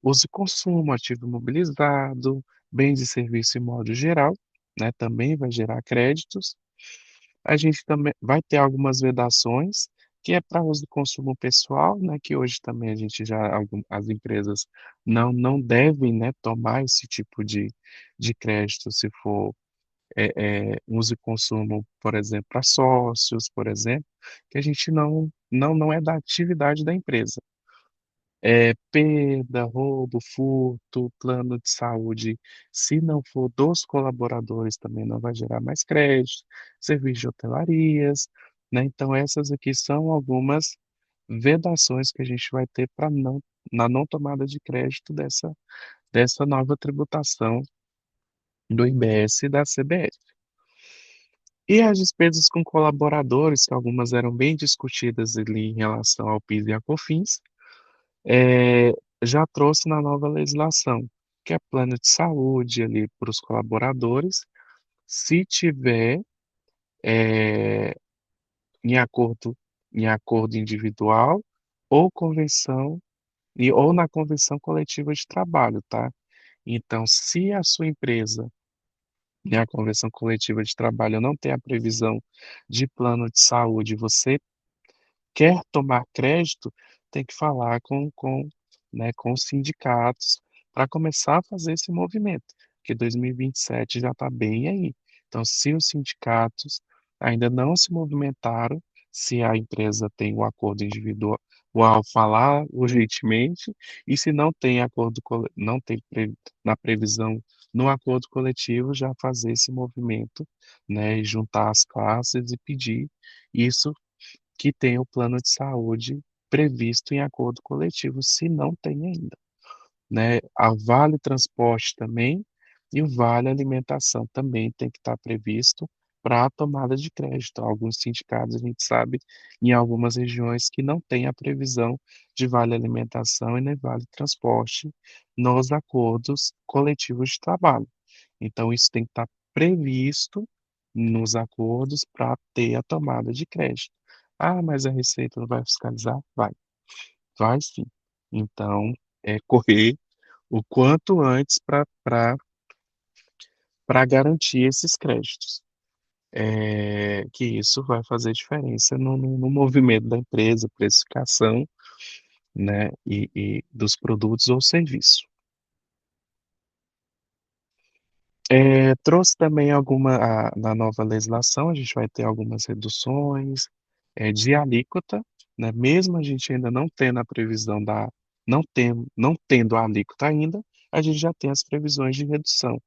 Uso e consumo, ativo imobilizado, bens e serviços em modo geral, né? Também vai gerar créditos. A gente também vai ter algumas vedações, que é para uso e consumo pessoal, né? Que hoje também a gente as empresas não devem, né, tomar esse tipo de crédito se for uso e consumo, por exemplo, para sócios, por exemplo, que a gente não é da atividade da empresa. Perda, roubo, furto, plano de saúde, se não for dos colaboradores, também não vai gerar mais crédito, serviço de hotelarias, né? Então, essas aqui são algumas vedações que a gente vai ter na não tomada de crédito dessa nova tributação do IBS e da CBS. E as despesas com colaboradores, que algumas eram bem discutidas ali em relação ao PIS e a COFINS, é, já trouxe na nova legislação, que é plano de saúde ali para os colaboradores, se tiver é, em acordo, em acordo individual ou convenção, ou na convenção coletiva de trabalho, tá? Então, se a sua empresa, a convenção coletiva de trabalho não tem a previsão de plano de saúde, você quer tomar crédito, tem que falar né, com os sindicatos para começar a fazer esse movimento, porque 2027 já está bem aí. Então, se os sindicatos ainda não se movimentaram, se a empresa tem um acordo individual, falar urgentemente, e se não tem acordo, não tem na previsão no acordo coletivo, já fazer esse movimento, né, e juntar as classes e pedir isso que tem o plano de saúde previsto em acordo coletivo, se não tem ainda, né? A Vale Transporte também e o Vale Alimentação também tem que estar previsto para a tomada de crédito. Alguns sindicatos, a gente sabe, em algumas regiões que não tem a previsão de Vale Alimentação e nem Vale Transporte nos acordos coletivos de trabalho. Então, isso tem que estar previsto nos acordos para ter a tomada de crédito. Ah, mas a Receita não vai fiscalizar? Vai sim. Então, correr o quanto antes para garantir esses créditos. Que isso vai fazer diferença no movimento da empresa, precificação, né, e dos produtos ou serviços. Trouxe também na nova legislação, a gente vai ter algumas reduções de alíquota, né? Mesmo a gente ainda não tendo a previsão não tendo a alíquota ainda, a gente já tem as previsões de redução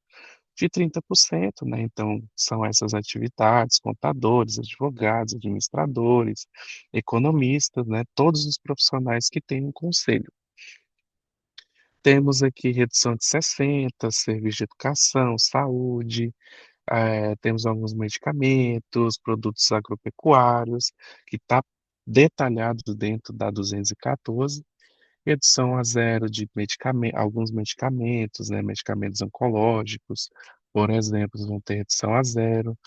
de 30%, né? Então, são essas atividades, contadores, advogados, administradores, economistas, né? Todos os profissionais que têm um conselho. Temos aqui redução de 60, serviço de educação, saúde, temos alguns medicamentos, produtos agropecuários, que está detalhado dentro da 214. redução a zero de alguns medicamentos, né, medicamentos oncológicos, por exemplo, vão ter redução a zero,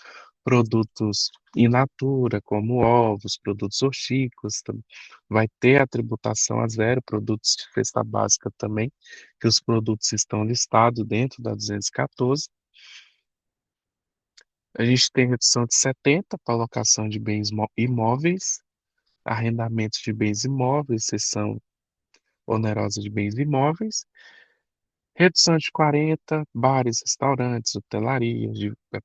produtos in natura, como ovos, produtos hortícolas, vai ter a tributação a zero, produtos de cesta básica também, que os produtos estão listados dentro da 214. A gente tem redução de 70 para alocação de bens imóveis, arrendamentos de bens imóveis, seção onerosa de bens imóveis, redução de 40, bares, restaurantes, hotelarias,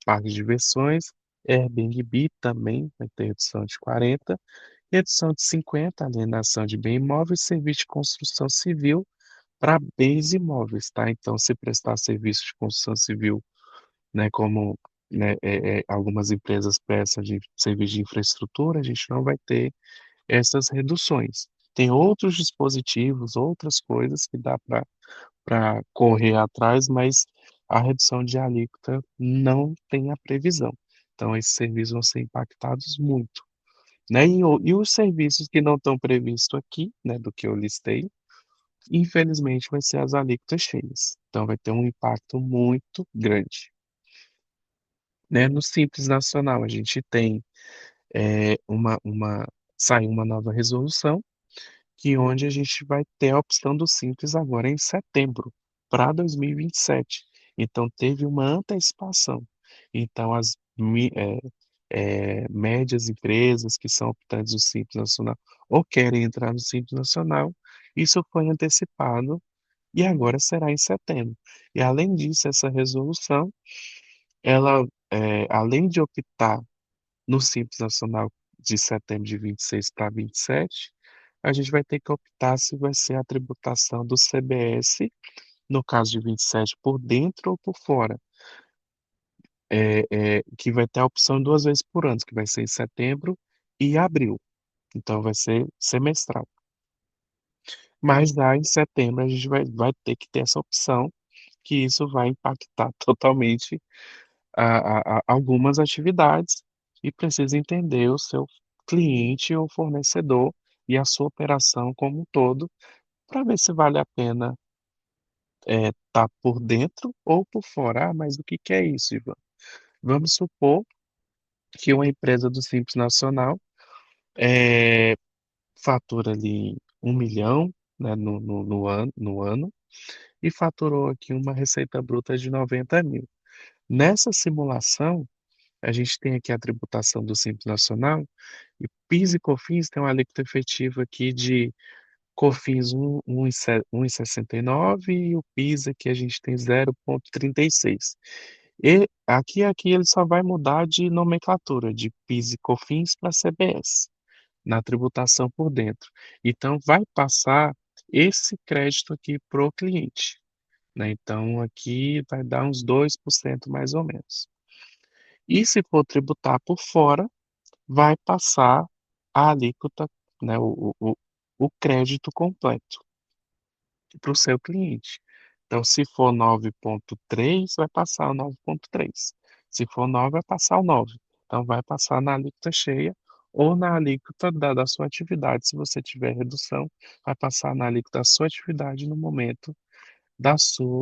parques de diversões, Airbnb também vai ter redução de 40, redução de 50, alienação de bem imóvel e serviço de construção civil para bens imóveis, tá? Então, se prestar serviço de construção civil, né, como né, algumas empresas prestam de serviço de infraestrutura, a gente não vai ter essas reduções. Tem outros dispositivos, outras coisas que dá para correr atrás, mas a redução de alíquota não tem a previsão. Então, esses serviços vão ser impactados muito, né? E os serviços que não estão previstos aqui, né, do que eu listei, infelizmente vai ser as alíquotas cheias. Então, vai ter um impacto muito grande, né? No Simples Nacional, a gente tem saiu uma nova resolução que onde a gente vai ter a opção do Simples agora em setembro, para 2027. Então, teve uma antecipação. Então, médias empresas que são optantes do Simples Nacional ou querem entrar no Simples Nacional, isso foi antecipado e agora será em setembro. E, além disso, essa resolução, ela, além de optar no Simples Nacional de setembro de 26 para 27, a gente vai ter que optar se vai ser a tributação do CBS, no caso de 27, por dentro ou por fora. Que vai ter a opção duas vezes por ano, que vai ser em setembro e abril. Então vai ser semestral. Mas lá em setembro a gente vai ter que ter essa opção, que isso vai impactar totalmente algumas atividades e precisa entender o seu cliente ou fornecedor e a sua operação como um todo para ver se vale a pena estar por dentro ou por fora. Ah, mas o que que é isso, Ivan? Vamos supor que uma empresa do Simples Nacional eh, fatura ali 1 milhão, né, no ano e faturou aqui uma receita bruta de 90 mil. Nessa simulação, a gente tem aqui a tributação do Simples Nacional e PIS e COFINS tem uma alíquota efetiva aqui de COFINS 1,69 e o PIS aqui a gente tem 0,36. E aqui ele só vai mudar de nomenclatura, de PIS e COFINS para CBS, na tributação por dentro. Então, vai passar esse crédito aqui para o cliente, né? Então, aqui vai dar uns 2% mais ou menos. E se for tributar por fora, vai passar a alíquota, né, o crédito completo para o seu cliente. Então, se for 9,3, vai passar o 9,3. Se for 9, vai passar o 9. Então, vai passar na alíquota cheia ou na alíquota da sua atividade. Se você tiver redução, vai passar na alíquota da sua atividade no momento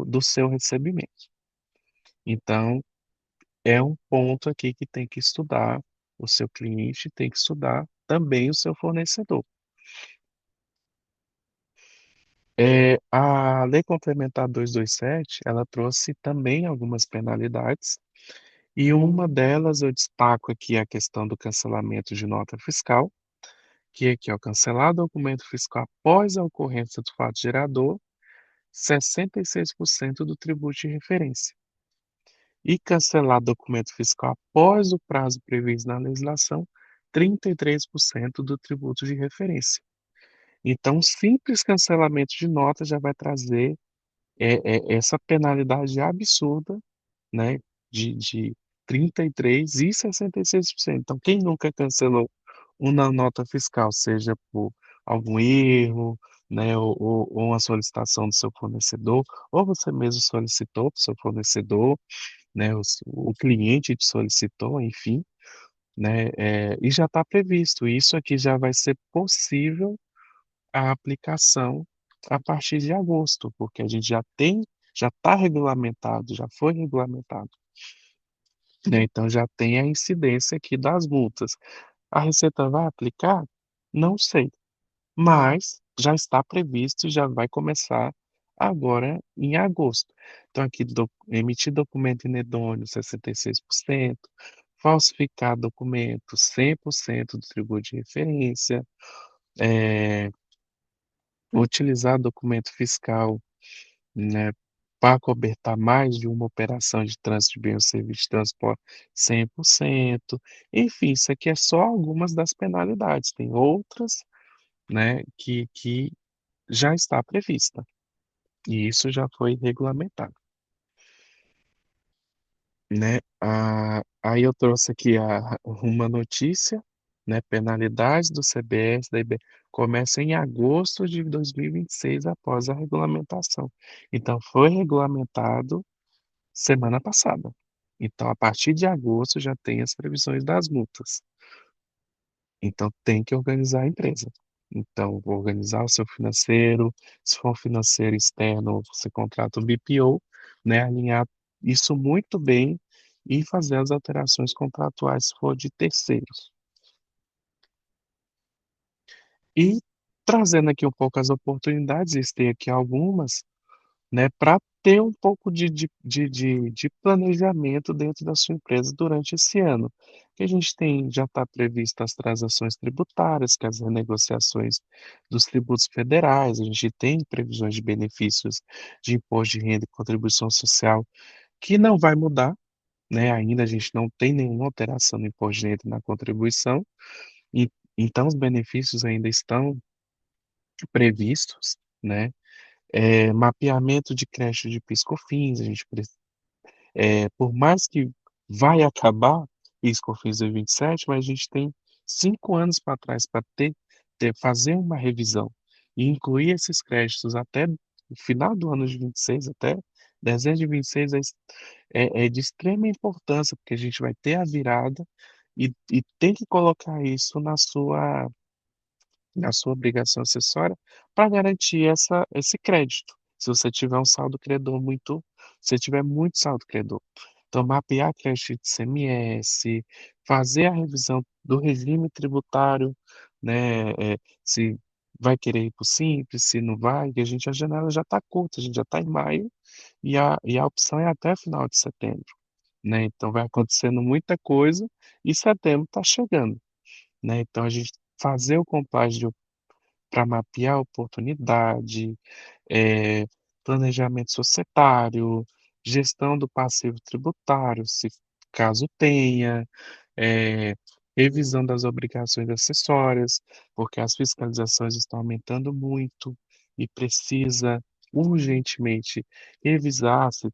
do seu recebimento. Então, é um ponto aqui que tem que estudar o seu cliente, tem que estudar também o seu fornecedor. A Lei Complementar 227, ela trouxe também algumas penalidades, e uma delas eu destaco aqui a questão do cancelamento de nota fiscal, que aqui, ó, cancelar documento fiscal após a ocorrência do fato gerador, 66% do tributo de referência. E cancelar documento fiscal após o prazo previsto na legislação, 33% do tributo de referência. Então, um simples cancelamento de nota já vai trazer essa penalidade absurda, né, de 33% e 66%. Então, quem nunca cancelou uma nota fiscal, seja por algum erro, né, ou uma solicitação do seu fornecedor, ou você mesmo solicitou para o seu fornecedor, né, o cliente te solicitou, enfim, né, e já está previsto. Isso aqui já vai ser possível a aplicação a partir de agosto, porque a gente já está regulamentado, já foi regulamentado, né? Então já tem a incidência aqui das multas. A Receita vai aplicar? Não sei, mas já está previsto e já vai começar agora em agosto. Então aqui emitir documento inidôneo 66%, falsificar documento 100% do tributo de referência, eh, utilizar documento fiscal, né, para cobertar mais de uma operação de trânsito de bem ou serviço de transporte 100%. Enfim, isso aqui é só algumas das penalidades, tem outras, né, que já está prevista, e isso já foi regulamentado, né. Aí eu trouxe aqui uma notícia, né, penalidades do CBS, da IB começa em agosto de 2026 após a regulamentação. Então foi regulamentado semana passada. Então, a partir de agosto já tem as previsões das multas. Então, tem que organizar a empresa. Então, vou organizar o seu financeiro. Se for um financeiro externo, você contrata um BPO, né? Alinhar isso muito bem e fazer as alterações contratuais se for de terceiros. E trazendo aqui um pouco as oportunidades, existem aqui algumas, né, para ter um pouco de planejamento dentro da sua empresa durante esse ano. Que a gente tem, já está previsto as transações tributárias, que é as renegociações dos tributos federais, a gente tem previsões de benefícios de imposto de renda e contribuição social, que não vai mudar, né? Ainda a gente não tem nenhuma alteração no imposto de renda e na contribuição, e então os benefícios ainda estão previstos, né? Mapeamento de creche de PIS/COFINS, a gente por mais que vai acabar PIS/COFINS em 27, mas a gente tem 5 anos para trás para fazer uma revisão e incluir esses créditos até o final do ano de 26, até dezembro de 26 é de extrema importância, porque a gente vai ter a virada e tem que colocar isso na sua obrigação acessória para garantir esse crédito. Se você tiver um saldo credor muito, se tiver muito saldo credor. Então, mapear crédito de ICMS, fazer a revisão do regime tributário, né? Se vai querer ir para o Simples, se não vai, que a janela já está curta, a gente já está em maio e a opção é até final de setembro, né? Então, vai acontecendo muita coisa e setembro está chegando, né? Então, a gente fazer o compás para mapear a oportunidade, eh, planejamento societário, gestão do passivo tributário, se caso tenha, eh, revisão das obrigações acessórias, porque as fiscalizações estão aumentando muito e precisa urgentemente revisar se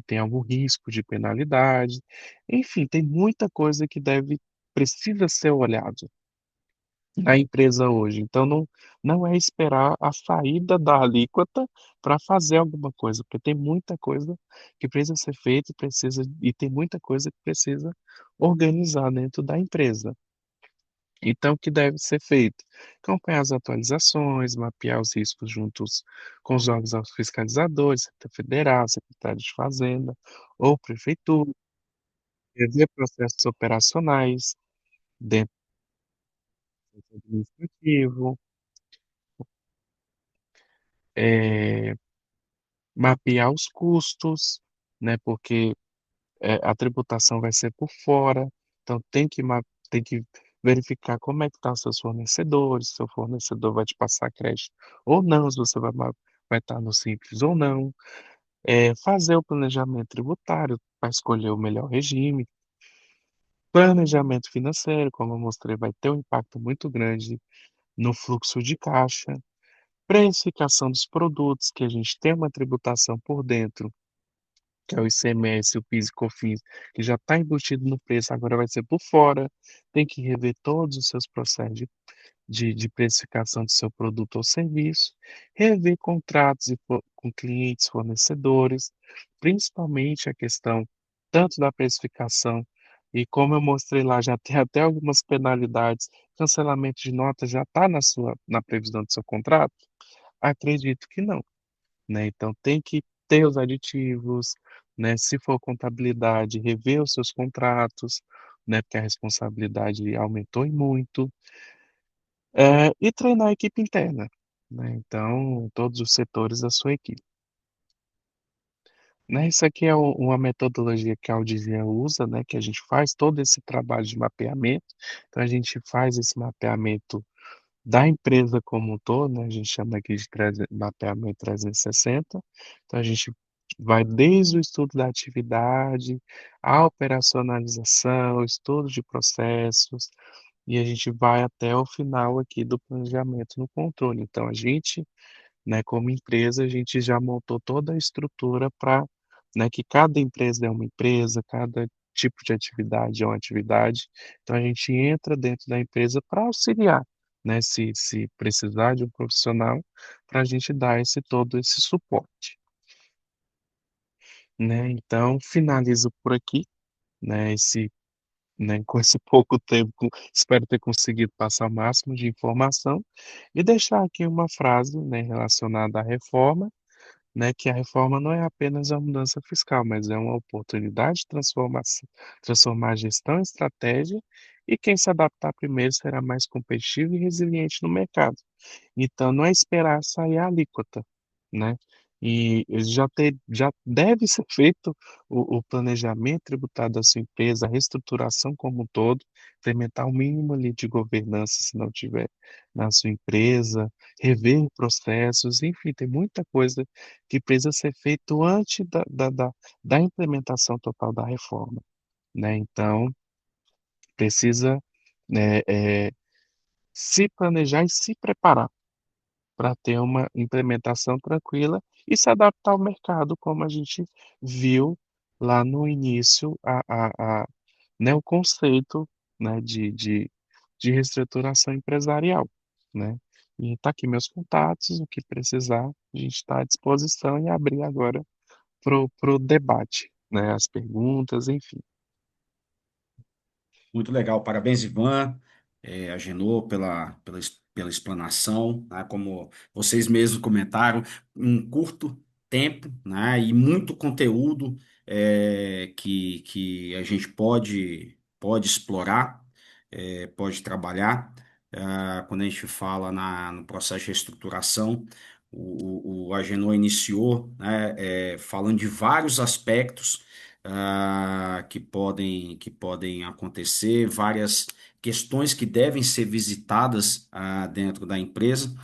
tem algum risco de penalidade. Enfim, tem muita coisa que precisa ser olhado na empresa hoje. Então não é esperar a saída da alíquota para fazer alguma coisa, porque tem muita coisa que precisa ser feita e tem muita coisa que precisa organizar dentro da empresa. Então, o que deve ser feito? Acompanhar as atualizações, mapear os riscos juntos com os órgãos fiscalizadores, Receita Federal, Secretaria de Fazenda ou Prefeitura, rever processos operacionais dentro do administrativo, eh, mapear os custos, né, porque, a tributação vai ser por fora, então tem que verificar como é que estão os seus fornecedores, se seu fornecedor vai te passar crédito ou não, se você vai estar no Simples ou não. Fazer o planejamento tributário para escolher o melhor regime. Planejamento financeiro, como eu mostrei, vai ter um impacto muito grande no fluxo de caixa. Precificação dos produtos, que a gente tem uma tributação por dentro, que é o ICMS, o PIS e COFINS, que já está embutido no preço, agora vai ser por fora. Tem que rever todos os seus processos de precificação do seu produto ou serviço, rever contratos com clientes, fornecedores, principalmente a questão tanto da precificação e como eu mostrei lá, já tem até algumas penalidades, cancelamento de nota já está na previsão do seu contrato, Acredito que não, né? Então tem que ter os aditivos, né? Se for contabilidade, rever os seus contratos, né? Porque a responsabilidade aumentou e muito. E treinar a equipe interna, né? Então, todos os setores da sua equipe. Né? Isso aqui é uma metodologia que a Audivia usa, né? Que a gente faz todo esse trabalho de mapeamento. Então, a gente faz esse mapeamento da empresa como um todo, né? A gente chama aqui de mapeamento 360. Então, a gente vai desde o estudo da atividade, a operacionalização, o estudo de processos, e a gente vai até o final aqui do planejamento no controle. Então, a gente, né, como empresa, a gente já montou toda a estrutura para, né, que cada empresa é uma empresa, cada tipo de atividade é uma atividade. Então, a gente entra dentro da empresa para auxiliar, né, se precisar de um profissional, para a gente dar todo esse suporte, né? Então, finalizo por aqui, né, com esse pouco tempo, espero ter conseguido passar o máximo de informação e deixar aqui uma frase, né, relacionada à reforma, né, que a reforma não é apenas a mudança fiscal, mas é uma oportunidade de transformar a gestão em estratégia, e quem se adaptar primeiro será mais competitivo e resiliente no mercado. Então, não é esperar sair a alíquota, né? E já deve ser feito o planejamento tributário da sua empresa, a reestruturação como um todo, implementar o mínimo ali de governança, se não tiver na sua empresa, rever processos, enfim, tem muita coisa que precisa ser feito antes da implementação total da reforma, né? Então, precisa, né, se planejar e se preparar para ter uma implementação tranquila e se adaptar ao mercado, como a gente viu lá no início, né, o conceito, né, de reestruturação empresarial, né? E tá aqui meus contatos, o que precisar, a gente está à disposição e abrir agora pro debate, né, as perguntas, enfim. Muito legal, parabéns, Ivan, Agenor, pela explanação, né? Como vocês mesmos comentaram, um curto tempo, né? E muito conteúdo que a gente pode explorar, pode trabalhar. Quando a gente fala no processo de reestruturação, o Agenor iniciou, né? Falando de vários aspectos que podem acontecer, várias questões que devem ser visitadas dentro da empresa.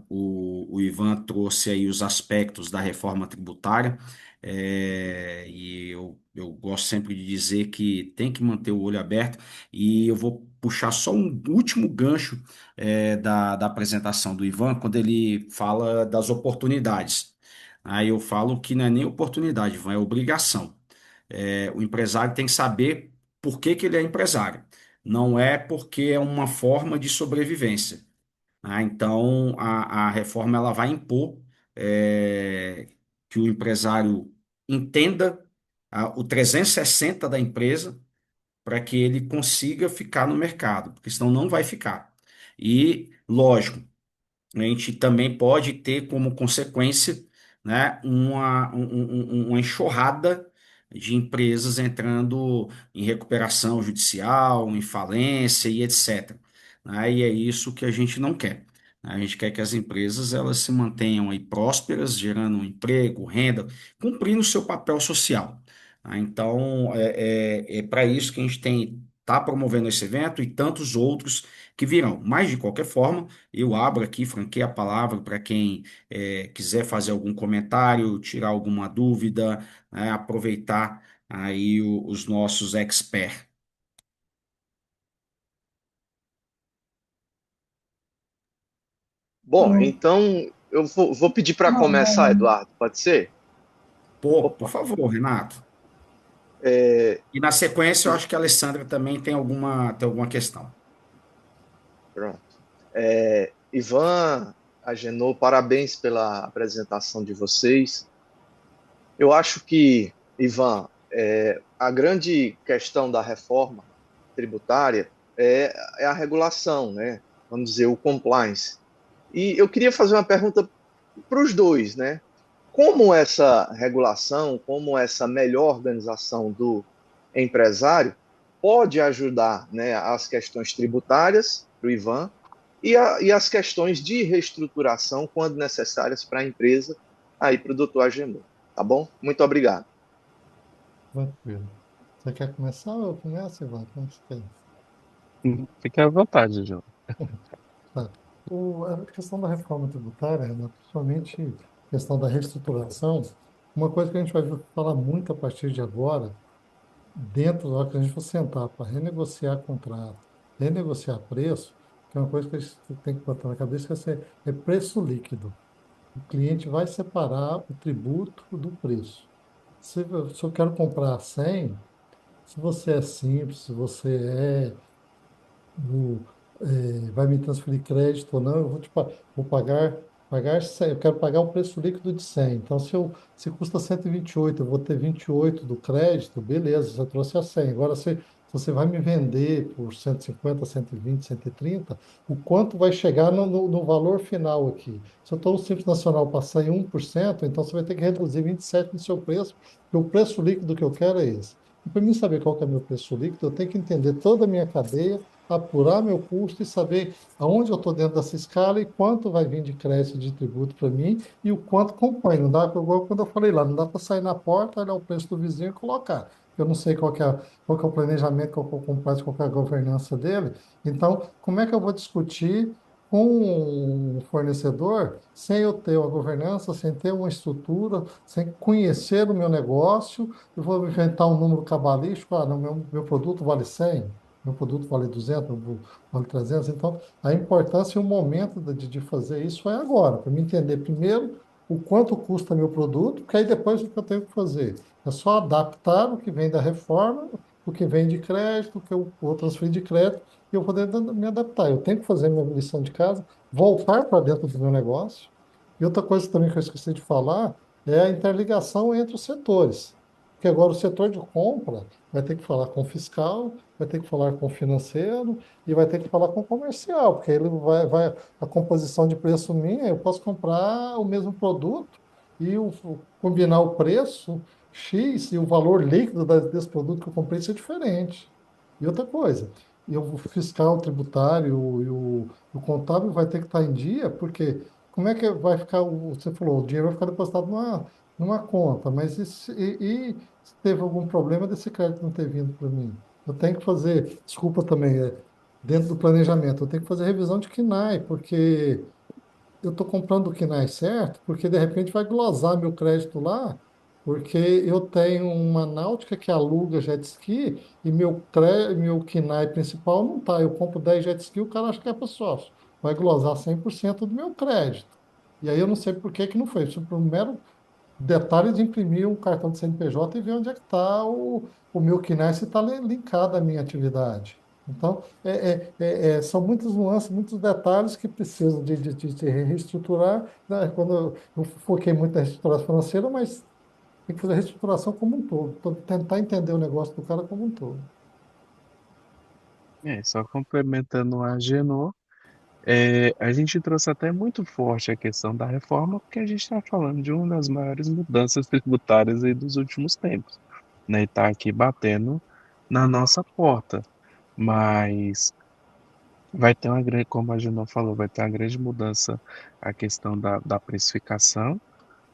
O Ivan trouxe aí os aspectos da reforma tributária, e eu gosto sempre de dizer que tem que manter o olho aberto, e eu vou puxar só um último gancho da apresentação do Ivan, quando ele fala das oportunidades. Aí eu falo que não é nem oportunidade, Ivan, é obrigação. O empresário tem que saber por que que ele é empresário. Não é porque é uma forma de sobrevivência. Então, a reforma ela vai impor que o empresário entenda o 360 da empresa para que ele consiga ficar no mercado, porque senão não vai ficar. E, lógico, a gente também pode ter como consequência, né, uma enxurrada de empresas entrando em recuperação judicial, em falência e etc. Né, e é isso que a gente não quer. A gente quer que as empresas elas se mantenham aí prósperas, gerando um emprego, renda, cumprindo o seu papel social. Então, é para isso que a gente está promovendo esse evento e tantos outros que virão. Mas, de qualquer forma, eu abro aqui, franqueio a palavra para quem quiser fazer algum comentário, tirar alguma dúvida, né, aproveitar aí os nossos experts. Bom, então eu vou pedir para começar, Eduardo, pode ser? Por Opa, favor, Renato. é, E na sequência, eu acho que a Alessandra também tem alguma questão. pronto. Ivan, Agenor, parabéns pela apresentação de vocês. Eu acho que, Ivan, a grande questão da reforma tributária é a regulação, né? Vamos dizer, o compliance. E eu queria fazer uma pergunta para os dois, né? Como essa regulação, como essa melhor organização do empresário pode ajudar, né, as questões tributárias para o Ivan e as questões de reestruturação, quando necessárias para a empresa, aí para o doutor Agenor. Tá bom? Muito obrigado. Tranquilo. Você quer começar ou eu começo, Ivan? Como você quer? Fique à vontade, João. Tá. A questão da reforma tributária, né, principalmente a questão da reestruturação, uma coisa que a gente vai falar muito a partir de agora, dentro da hora que a gente for sentar para renegociar contrato, renegociar preço, que é uma coisa que a gente tem que botar na cabeça, que é preço líquido. O cliente vai separar o tributo do preço. Se eu quero comprar 100, se você é simples, se você no, vai me transferir crédito ou não, eu vou pagar 100, eu quero pagar o preço líquido de 100. Então, se custa 128, eu vou ter 28 do crédito, beleza, você trouxe a 100. Agora, se você vai me vender por 150, 120, 130, o quanto vai chegar no valor final aqui? Se eu estou no Simples Nacional passar em 1%, então você vai ter que reduzir 27 no seu preço, porque o preço líquido que eu quero é esse. E para mim saber qual que é o meu preço líquido, eu tenho que entender toda a minha cadeia, apurar meu custo e saber aonde eu estou dentro dessa escala e quanto vai vir de crédito de tributo para mim e o quanto compõe. Não dá, igual quando eu falei lá, não dá para sair na porta, olhar o preço do vizinho e colocar. Eu não sei qual que é o planejamento, qual que é o complexo, qual que é a governança dele. Então, como é que eu vou discutir com um fornecedor sem eu ter uma governança, sem ter uma estrutura, sem conhecer o meu negócio? Eu vou inventar um número cabalístico, não, meu produto vale 100, meu produto vale 200, vale 300. Então, a importância e o momento de fazer isso é agora, para me entender primeiro o quanto custa meu produto, porque aí depois o que eu tenho que fazer é só adaptar o que vem da reforma, o que vem de crédito, o que eu vou transferir de crédito, e eu poder me adaptar. Eu tenho que fazer minha lição de casa, voltar para dentro do meu negócio. E outra coisa também que eu esqueci de falar é a interligação entre os setores. Porque agora o setor de compra vai ter que falar com o fiscal, vai ter que falar com o financeiro e vai ter que falar com o comercial, porque ele a composição de preço minha, eu posso comprar o mesmo produto e combinar o preço X e o valor líquido desse produto que eu comprei ser diferente. E outra coisa, o fiscal, o tributário o contábil vai ter que estar em dia, porque como é que vai ficar, você falou, o dinheiro vai ficar depositado numa conta, mas se teve algum problema desse crédito não ter vindo para mim? Eu tenho que fazer, desculpa também, dentro do planejamento, eu tenho que fazer revisão de KNAI, porque eu estou comprando o KNAI certo, porque de repente vai glosar meu crédito lá, porque eu tenho uma náutica que aluga jet ski e meu KNAI principal não está. Eu compro 10 jet ski, o cara acha que é para sócio. Vai glosar 100% do meu crédito. E aí eu não sei por que que não foi. Isso por um mero detalhe de imprimir um cartão de CNPJ e ver onde é que está o meu KNAI, se está linkado à minha atividade. Então, são muitas nuances, muitos detalhes que precisam de reestruturar, né? Quando eu foquei muito na reestruturação financeira, mas tem que fazer a reestruturação como um todo, tentar entender o negócio do cara como um todo. Só complementando a Genô, a gente trouxe até muito forte a questão da reforma, porque a gente está falando de uma das maiores mudanças tributárias aí dos últimos tempos, né? E está aqui batendo na nossa porta. Mas vai ter uma grande, como a Genô falou, vai ter uma grande mudança a questão da precificação,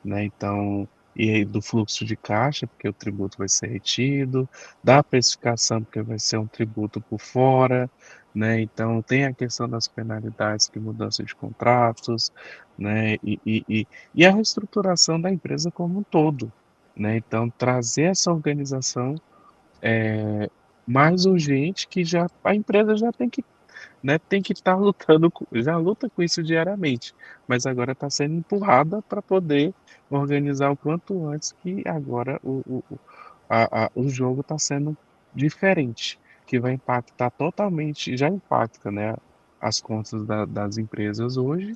né? Então, e aí do fluxo de caixa, porque o tributo vai ser retido, da precificação, porque vai ser um tributo por fora, né? Então, tem a questão das penalidades, que mudança de contratos, né? E a reestruturação da empresa como um todo, né? Então, trazer essa organização mais urgente, que já a empresa já tem que, né, tem que estar lutando, já luta com isso diariamente, mas agora está sendo empurrada para poder organizar o quanto antes, que agora o jogo está sendo diferente, que vai impactar totalmente, já impacta, né, as contas das empresas hoje,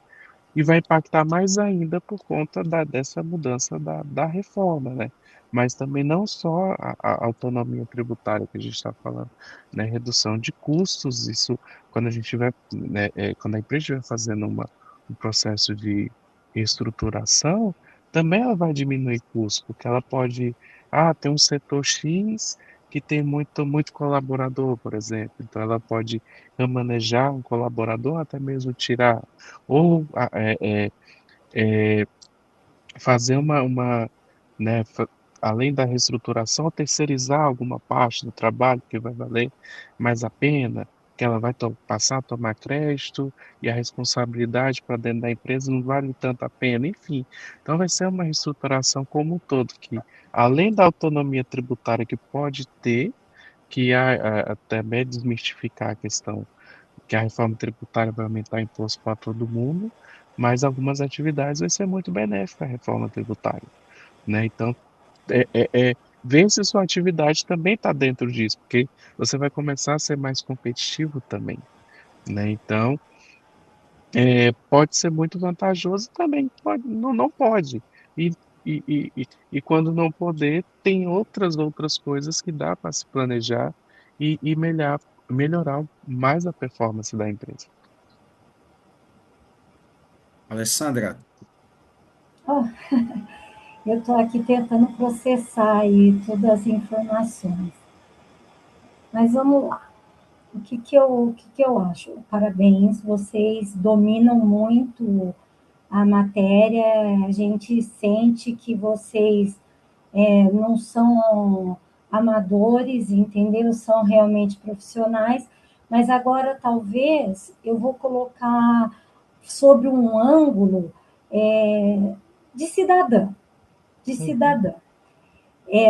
e vai impactar mais ainda por conta dessa mudança da reforma, né? Mas também não só a autonomia tributária que a gente está falando, né? Redução de custos, isso quando a gente vai, né, quando a empresa estiver fazendo o processo de reestruturação, também ela vai diminuir custo, porque ela pode, tem um setor X que tem muito colaborador, por exemplo, então ela pode remanejar um colaborador, até mesmo tirar, ou fazer né, além da reestruturação, terceirizar alguma parte do trabalho que vai valer mais a pena, que ela vai passar a tomar crédito e a responsabilidade para dentro da empresa não vale tanto a pena, enfim. Então vai ser uma reestruturação como um todo, que além da autonomia tributária que pode ter, que também desmistificar a questão que a reforma tributária vai aumentar o imposto para todo mundo, mas algumas atividades vai ser muito benéfica a reforma tributária, né? Então, ver se sua atividade também está dentro disso, porque você vai começar a ser mais competitivo também, né? Então, pode ser muito vantajoso também, pode, não, não pode. E, e quando não poder, tem outras coisas que dá para se planejar e melhorar mais a performance da empresa. Alessandra, Oh, eu estou aqui tentando processar aí todas as informações. Mas vamos lá. O que que eu acho? Parabéns, vocês dominam muito a matéria, a gente sente que vocês não são amadores, entendeu? São realmente profissionais, mas agora talvez eu vou colocar sobre um ângulo de cidadã, de Uhum. cidadã.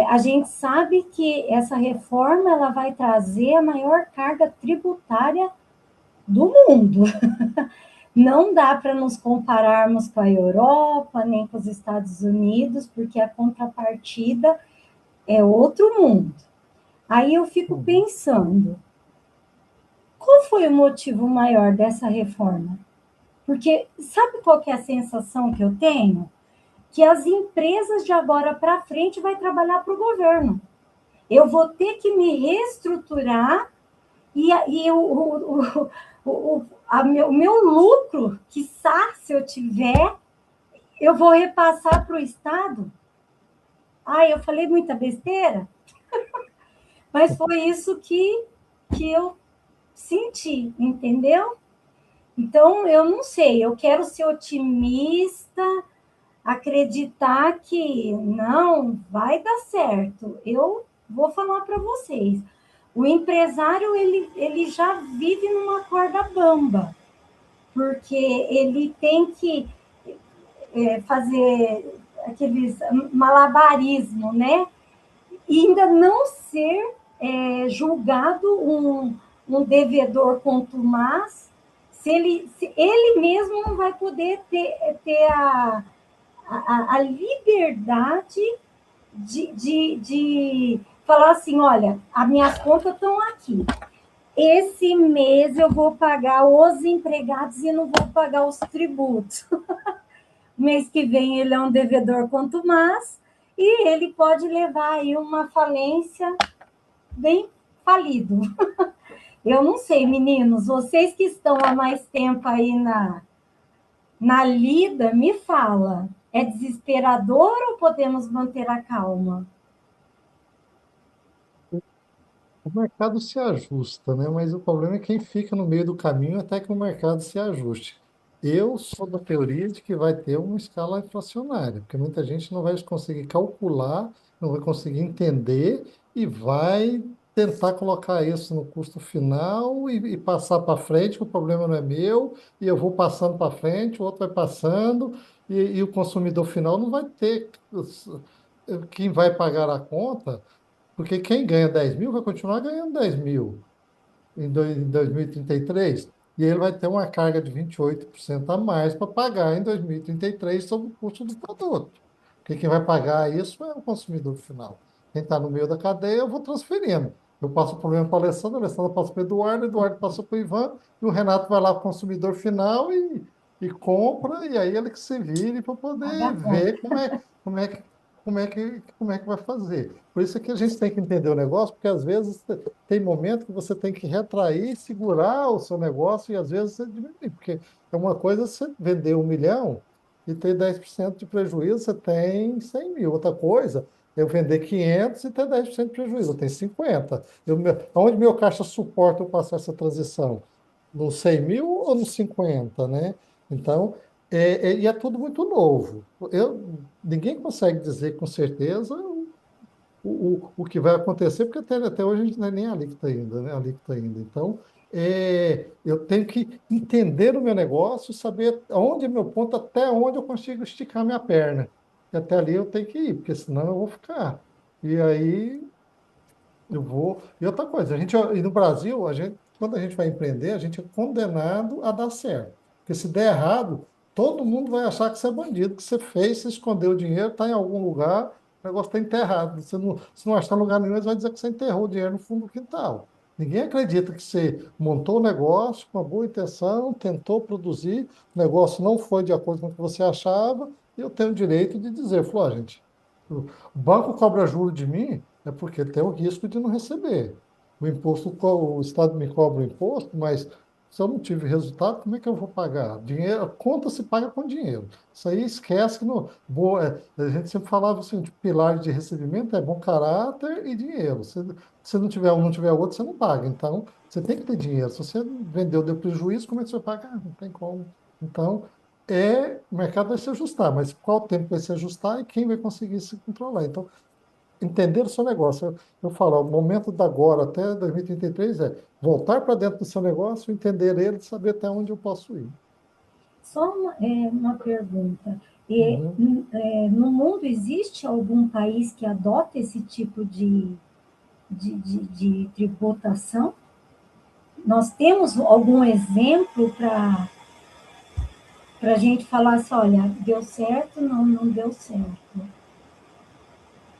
A gente sabe que essa reforma ela vai trazer a maior carga tributária do mundo. Não dá para nos compararmos com a Europa, nem com os Estados Unidos, porque a contrapartida é outro mundo. Aí eu fico Uhum. pensando, qual foi o motivo maior dessa reforma? Porque sabe qual que é a sensação que eu tenho? Que as empresas de agora para frente vai trabalhar para o governo. Eu vou ter que me reestruturar e o meu lucro, quiçá, se eu tiver, eu vou repassar para o Estado. Eu falei muita besteira, mas foi isso que eu senti, entendeu? Então, eu não sei, eu quero ser otimista, acreditar que não vai dar certo. Eu vou falar para vocês. O empresário, ele já vive numa corda bamba, porque ele tem que fazer aqueles malabarismo, né? E ainda não ser julgado um devedor contumaz, se ele mesmo não vai poder ter a liberdade de falar assim, olha, as minhas contas estão aqui. Esse mês eu vou pagar os empregados e não vou pagar os tributos. Mês que vem ele é um devedor contumaz e ele pode levar aí uma falência bem falido. Eu não sei, meninos, vocês que estão há mais tempo aí na lida, me fala, é desesperador ou podemos manter a calma? O mercado se ajusta, né? Mas o problema é quem fica no meio do caminho até que o mercado se ajuste. Eu sou da teoria de que vai ter uma escala inflacionária, porque muita gente não vai conseguir calcular, não vai conseguir entender e vai tentar colocar isso no custo final e passar para frente, que o problema não é meu, e eu vou passando para frente, o outro vai passando, e o consumidor final não vai ter. Quem vai pagar a conta, porque quem ganha 10 mil vai continuar ganhando 10 mil em 2033, e ele vai ter uma carga de 28% a mais para pagar em 2033 sobre o custo do produto. Porque quem vai pagar isso é o consumidor final. Quem está no meio da cadeia, eu vou transferindo. Eu passo o problema para a Alessandra passa para o Eduardo, Eduardo passa para o Ivan, e o Renato vai lá para o consumidor final e compra, e aí ele que se vire para Paga poder a conta. ver como é que como é que vai fazer. Por isso é que a gente tem que entender o negócio, porque às vezes tem momento que você tem que retrair, segurar o seu negócio e às vezes você diminuir, porque é uma coisa você vender 1 milhão e ter 10% de prejuízo, você tem 100 mil. Outra coisa, eu vender 500 e ter 10% de prejuízo, eu tenho 50. Onde meu caixa suporta eu passar essa transição? No 100 mil ou no 50, né? Então, e é tudo muito novo. Ninguém consegue dizer com certeza o que vai acontecer, porque até hoje a gente não é nem alíquota ainda, né? Alíquota ainda. Então, eu tenho que entender o meu negócio, saber onde é meu ponto, até onde eu consigo esticar minha perna. E até ali eu tenho que ir, porque senão eu vou ficar. E aí eu vou. E outra coisa, e no Brasil, quando a gente vai empreender, a gente é condenado a dar certo. Porque se der errado, todo mundo vai achar que você é bandido, que você fez, você escondeu o dinheiro, está em algum lugar, o negócio está enterrado. Se não achar lugar nenhum, eles vão dizer que você enterrou o dinheiro no fundo do quintal. Ninguém acredita que você montou o negócio com uma boa intenção, tentou produzir, o negócio não foi de acordo com o que você achava, e eu tenho o direito de dizer, falou, gente, o banco cobra juro de mim, é porque tem o risco de não receber. O Estado me cobra o imposto, mas se eu não tive resultado, como é que eu vou pagar? Dinheiro, a conta se paga com dinheiro. Isso aí esquece que a gente sempre falava assim, de pilar de recebimento é bom caráter e dinheiro. Se não tiver outro, você não paga. Então, você tem que ter dinheiro. Se você vendeu, deu prejuízo, como é que você vai pagar? Não tem como. Então, o mercado vai se ajustar, mas qual tempo vai se ajustar e quem vai conseguir se controlar? Então, entender o seu negócio. Eu falo, o momento da agora até 2033 é voltar para dentro do seu negócio, entender ele, saber até onde eu posso ir. Só uma pergunta. Uhum. No mundo existe algum país que adota esse tipo de tributação? Nós temos algum exemplo para a gente falar assim, olha, deu certo, não deu certo.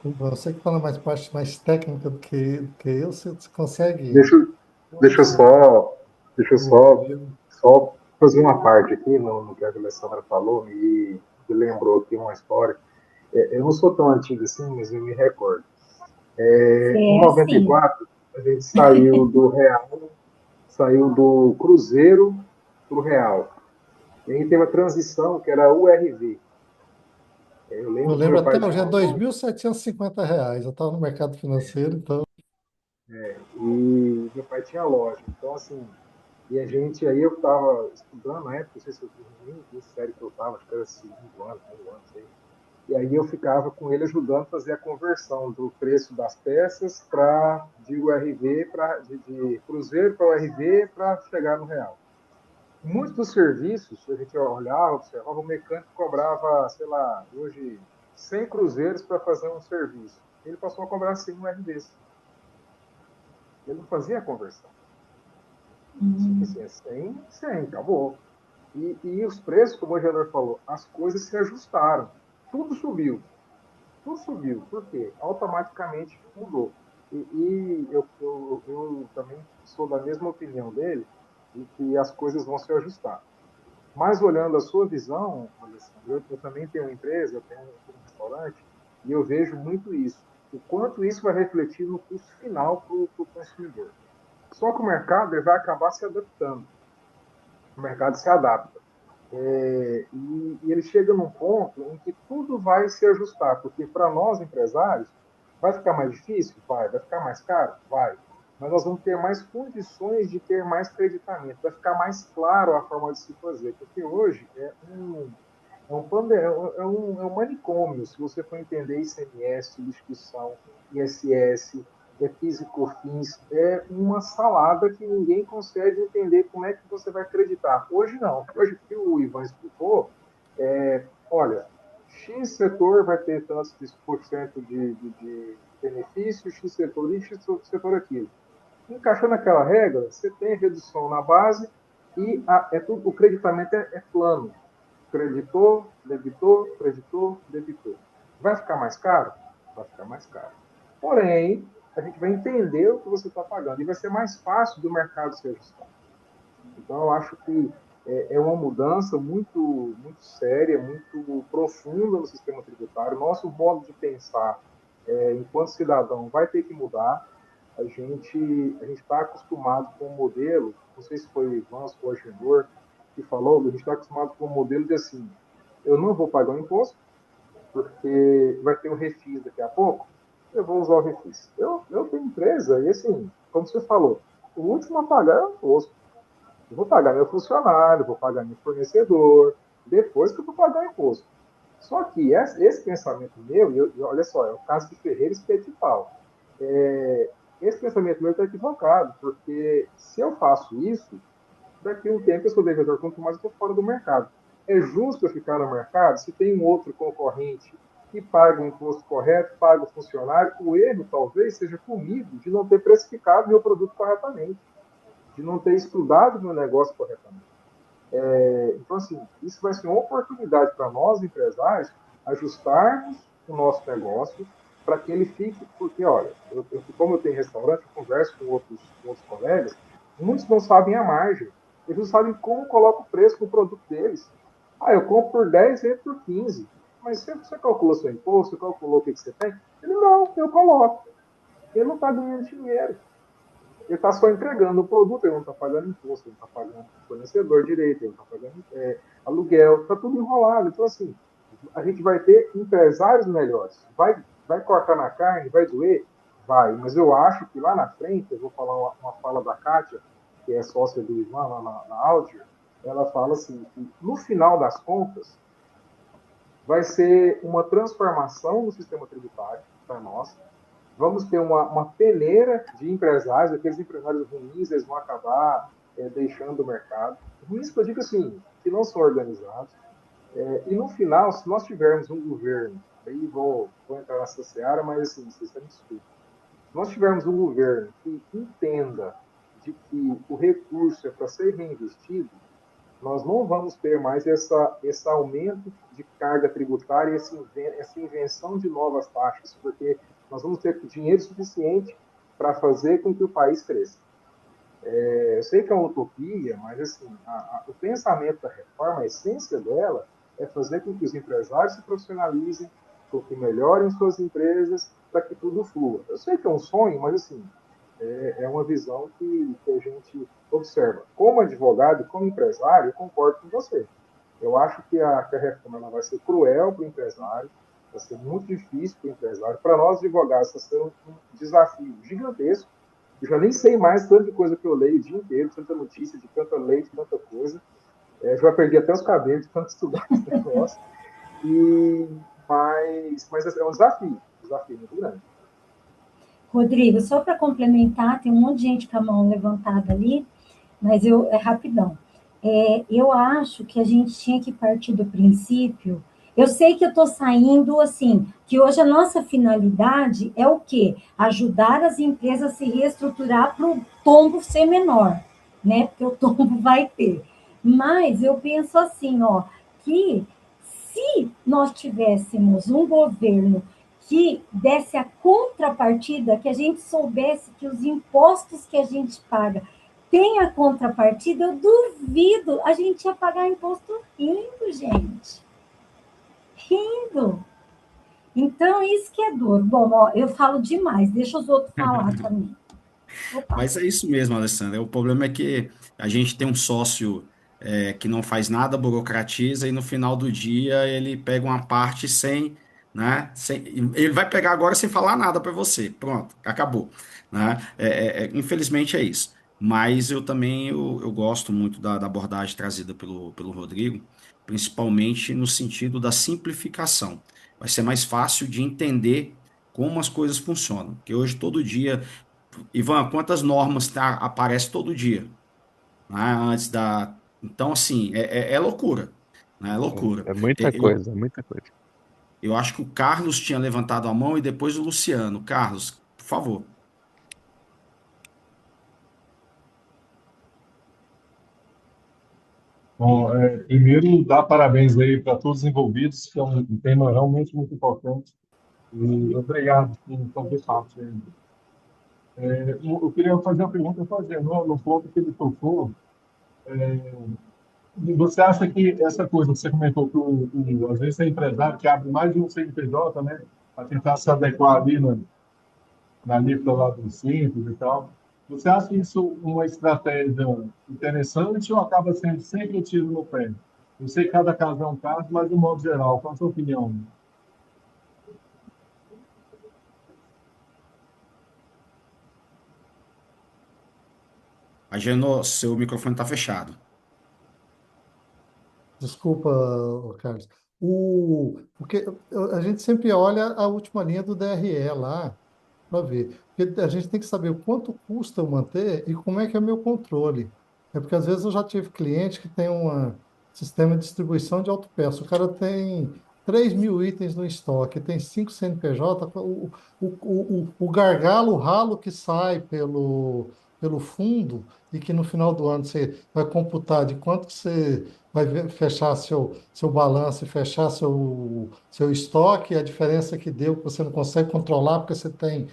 Você que fala mais parte mais técnica do que eu, você consegue Deixa, eu- deixa eu só, deixa eu só, o- só fazer uma parte aqui no que a Alessandra falou e me lembrou aqui uma história. Eu não sou tão antigo assim, mas eu me recordo. Em É, sim. 94, a gente saiu do Real, saiu do Cruzeiro para o Real. E aí teve a transição, que era URV. Eu eu lembro que lembro meu até pai hoje, tinha é uma loja, R$ 2.750. Eu estava no mercado financeiro, então. e meu pai tinha loja. Então, assim, e a gente, aí eu estava estudando na época, não sei se eu nem vi série que eu estava, acho que era segundo ano, primeiro ano, não sei. E aí eu ficava com ele ajudando a fazer a conversão do preço das peças para de URV, de Cruzeiro para URV para chegar no real. Muitos dos serviços, a gente olhava, observava, o mecânico cobrava, sei lá, hoje 100 cruzeiros para fazer um serviço. Ele passou a cobrar 100 URVs. Ele não fazia a conversão. Assim, é 100, 100, acabou. E os preços, como o engenheiro falou, as coisas se ajustaram. Tudo subiu. Tudo subiu. Por quê? Automaticamente mudou. Eu também sou da mesma opinião dele, de que as coisas vão se ajustar. Mas olhando a sua visão, Alessandro, eu também tenho uma empresa, eu tenho um restaurante, e eu vejo muito isso. O quanto isso vai refletir no custo final para o consumidor. Só que o mercado ele vai acabar se adaptando. O mercado se adapta. E ele chega num ponto em que tudo vai se ajustar, porque para nós empresários vai ficar mais difícil? Vai ficar mais caro? Vai. Mas nós vamos ter mais condições de ter mais creditamento, vai ficar mais claro a forma de se fazer, porque hoje é um manicômio, se você for entender ICMS, substituição, ISS, PIS e COFINS, é uma salada que ninguém consegue entender como é que você vai acreditar. Hoje não. Hoje, o que o Ivan explicou, olha, X setor vai ter tantos por cento de benefício, X setor isso, X setor aquilo. Encaixando aquela regra, você tem redução na base e o creditamento é plano. Creditor, debitor, creditor, debitor. Vai ficar mais caro? Vai ficar mais caro. Porém, a gente vai entender o que você está pagando e vai ser mais fácil do mercado se ajustar. Então, eu acho que é uma mudança muito, muito séria, muito profunda profunda no sistema tributário. Nosso modo de pensar, enquanto cidadão, vai ter que mudar. A gente está acostumado com um modelo, não sei se foi o Ivan ou o Agenor que falou, a gente está acostumado com um modelo de assim, eu não vou pagar o imposto, porque vai ter um refis daqui a pouco, eu vou usar o refis. Eu tenho empresa, e assim, como você falou, o último a pagar é o imposto. Eu vou pagar meu funcionário, vou pagar meu fornecedor, depois que eu vou pagar o imposto. Só que esse pensamento meu, e olha só, é o caso de Ferreira Espeto e Pau. Esse pensamento meu está equivocado, porque se eu faço isso, daqui a um tempo eu sou devedor, quanto mais eu estou fora do mercado. É justo eu ficar no mercado se tem um outro concorrente que paga o imposto correto, paga o funcionário? O erro talvez seja comigo de não ter precificado meu produto corretamente, de não ter estudado meu negócio corretamente. Então, assim, isso vai ser uma oportunidade para nós, empresários, ajustarmos o nosso negócio para que ele fique, porque, olha, como eu tenho restaurante, eu converso com outros colegas, muitos não sabem a margem, eles não sabem como coloca o preço no produto deles. Ah, eu compro por 10, vendo por 15. Mas você calculou seu imposto, você calculou o que você tem? Ele, não, eu coloco. Ele não está ganhando dinheiro. Ele está só entregando o produto, ele não está pagando imposto, ele não está pagando fornecedor direito, ele não está pagando aluguel, está tudo enrolado. Então, assim, a gente vai ter empresários melhores. Vai cortar na carne, vai doer? Vai, mas eu acho que lá na frente, eu vou falar uma fala da Kátia, que é sócia do Ivan lá na Audio, ela fala assim, que no final das contas, vai ser uma transformação no sistema tributário para nós, vamos ter uma peneira de empresários, aqueles empresários ruins, eles vão acabar deixando o mercado. Ruins que eu digo assim, que não são organizados. E no final, se nós tivermos um governo, aí vou entrar nessa seara, mas assim, vocês me desculpem. Se nós tivermos um governo que entenda de que o recurso é para ser reinvestido, nós não vamos ter mais esse aumento de carga tributária, essa invenção de novas taxas, porque nós vamos ter dinheiro suficiente para fazer com que o país cresça. Eu sei que é uma utopia, mas assim, o pensamento da reforma, a essência dela, é fazer com que os empresários se profissionalizem, com que melhorem suas empresas, para que tudo flua. Eu sei que é um sonho, mas assim, é uma visão que a gente observa. Como advogado e como empresário, eu concordo com você. Eu acho que a reforma ela vai ser cruel para o empresário, vai ser muito difícil para o empresário. Para nós, advogados, está sendo um desafio gigantesco. Eu já nem sei mais tanta coisa que eu leio o dia inteiro, tanta notícia, de tanta lei, de tanta coisa. Já perdi até os cabelos de tanto estudar esse negócio. Mas é um desafio muito grande. Rodrigo, só para complementar, tem um monte de gente com a mão levantada ali, mas é rapidão. Eu acho que a gente tinha que partir do princípio. Eu sei que eu estou saindo assim, que hoje a nossa finalidade é o quê? Ajudar as empresas a se reestruturar para o tombo ser menor, né? Porque o tombo vai ter. Mas eu penso assim, ó, que se nós tivéssemos um governo que desse a contrapartida, que a gente soubesse que os impostos que a gente paga tem a contrapartida, eu duvido a gente ia pagar imposto rindo, gente. Rindo. Então, isso que é duro. Bom, ó, eu falo demais, deixa os outros falar também. Opa. Mas é isso mesmo, Alessandra. O problema é que a gente tem um sócio que não faz nada, burocratiza, e no final do dia ele pega uma parte sem, né? Ele vai pegar agora sem falar nada para você. Pronto, acabou. Né? Infelizmente é isso. Mas eu também eu gosto muito da abordagem trazida pelo Rodrigo, principalmente no sentido da simplificação. Vai ser mais fácil de entender como as coisas funcionam. Porque hoje, todo dia. Ivan, quantas normas aparecem todo dia, né? Antes da. Então, assim, é loucura, né? É loucura. É muita Eu, coisa, muita coisa. eu acho que o Carlos tinha levantado a mão e depois o Luciano. Carlos, por favor. Bom, primeiro, dar parabéns aí para todos os envolvidos, que é um tema realmente muito importante. E obrigado por fazer parte. Eu queria fazer uma pergunta, no ponto que ele tocou, Você acha que essa coisa que você comentou, que às vezes tem empresário que abre mais de um CNPJ, né, para tentar se adequar ali na lista lá do Simples e tal. Você acha isso uma estratégia interessante ou acaba sendo sempre um tiro no pé? Eu sei que cada caso é um caso, mas de um modo geral, qual a sua opinião? Agenor, seu microfone está fechado. Desculpa, ô Carlos. Porque a gente sempre olha a última linha do DRE lá para ver. Porque a gente tem que saber o quanto custa eu manter e como é que é o meu controle. É porque às vezes eu já tive cliente que tem um sistema de distribuição de autopeça. O cara tem 3.000 itens no estoque, tem 5 CNPJ, o gargalo, o ralo que sai pelo fundo e que no final do ano você vai computar de quanto que você fechar seu balanço e fechar seu estoque, a diferença que deu, que você não consegue controlar, porque você tem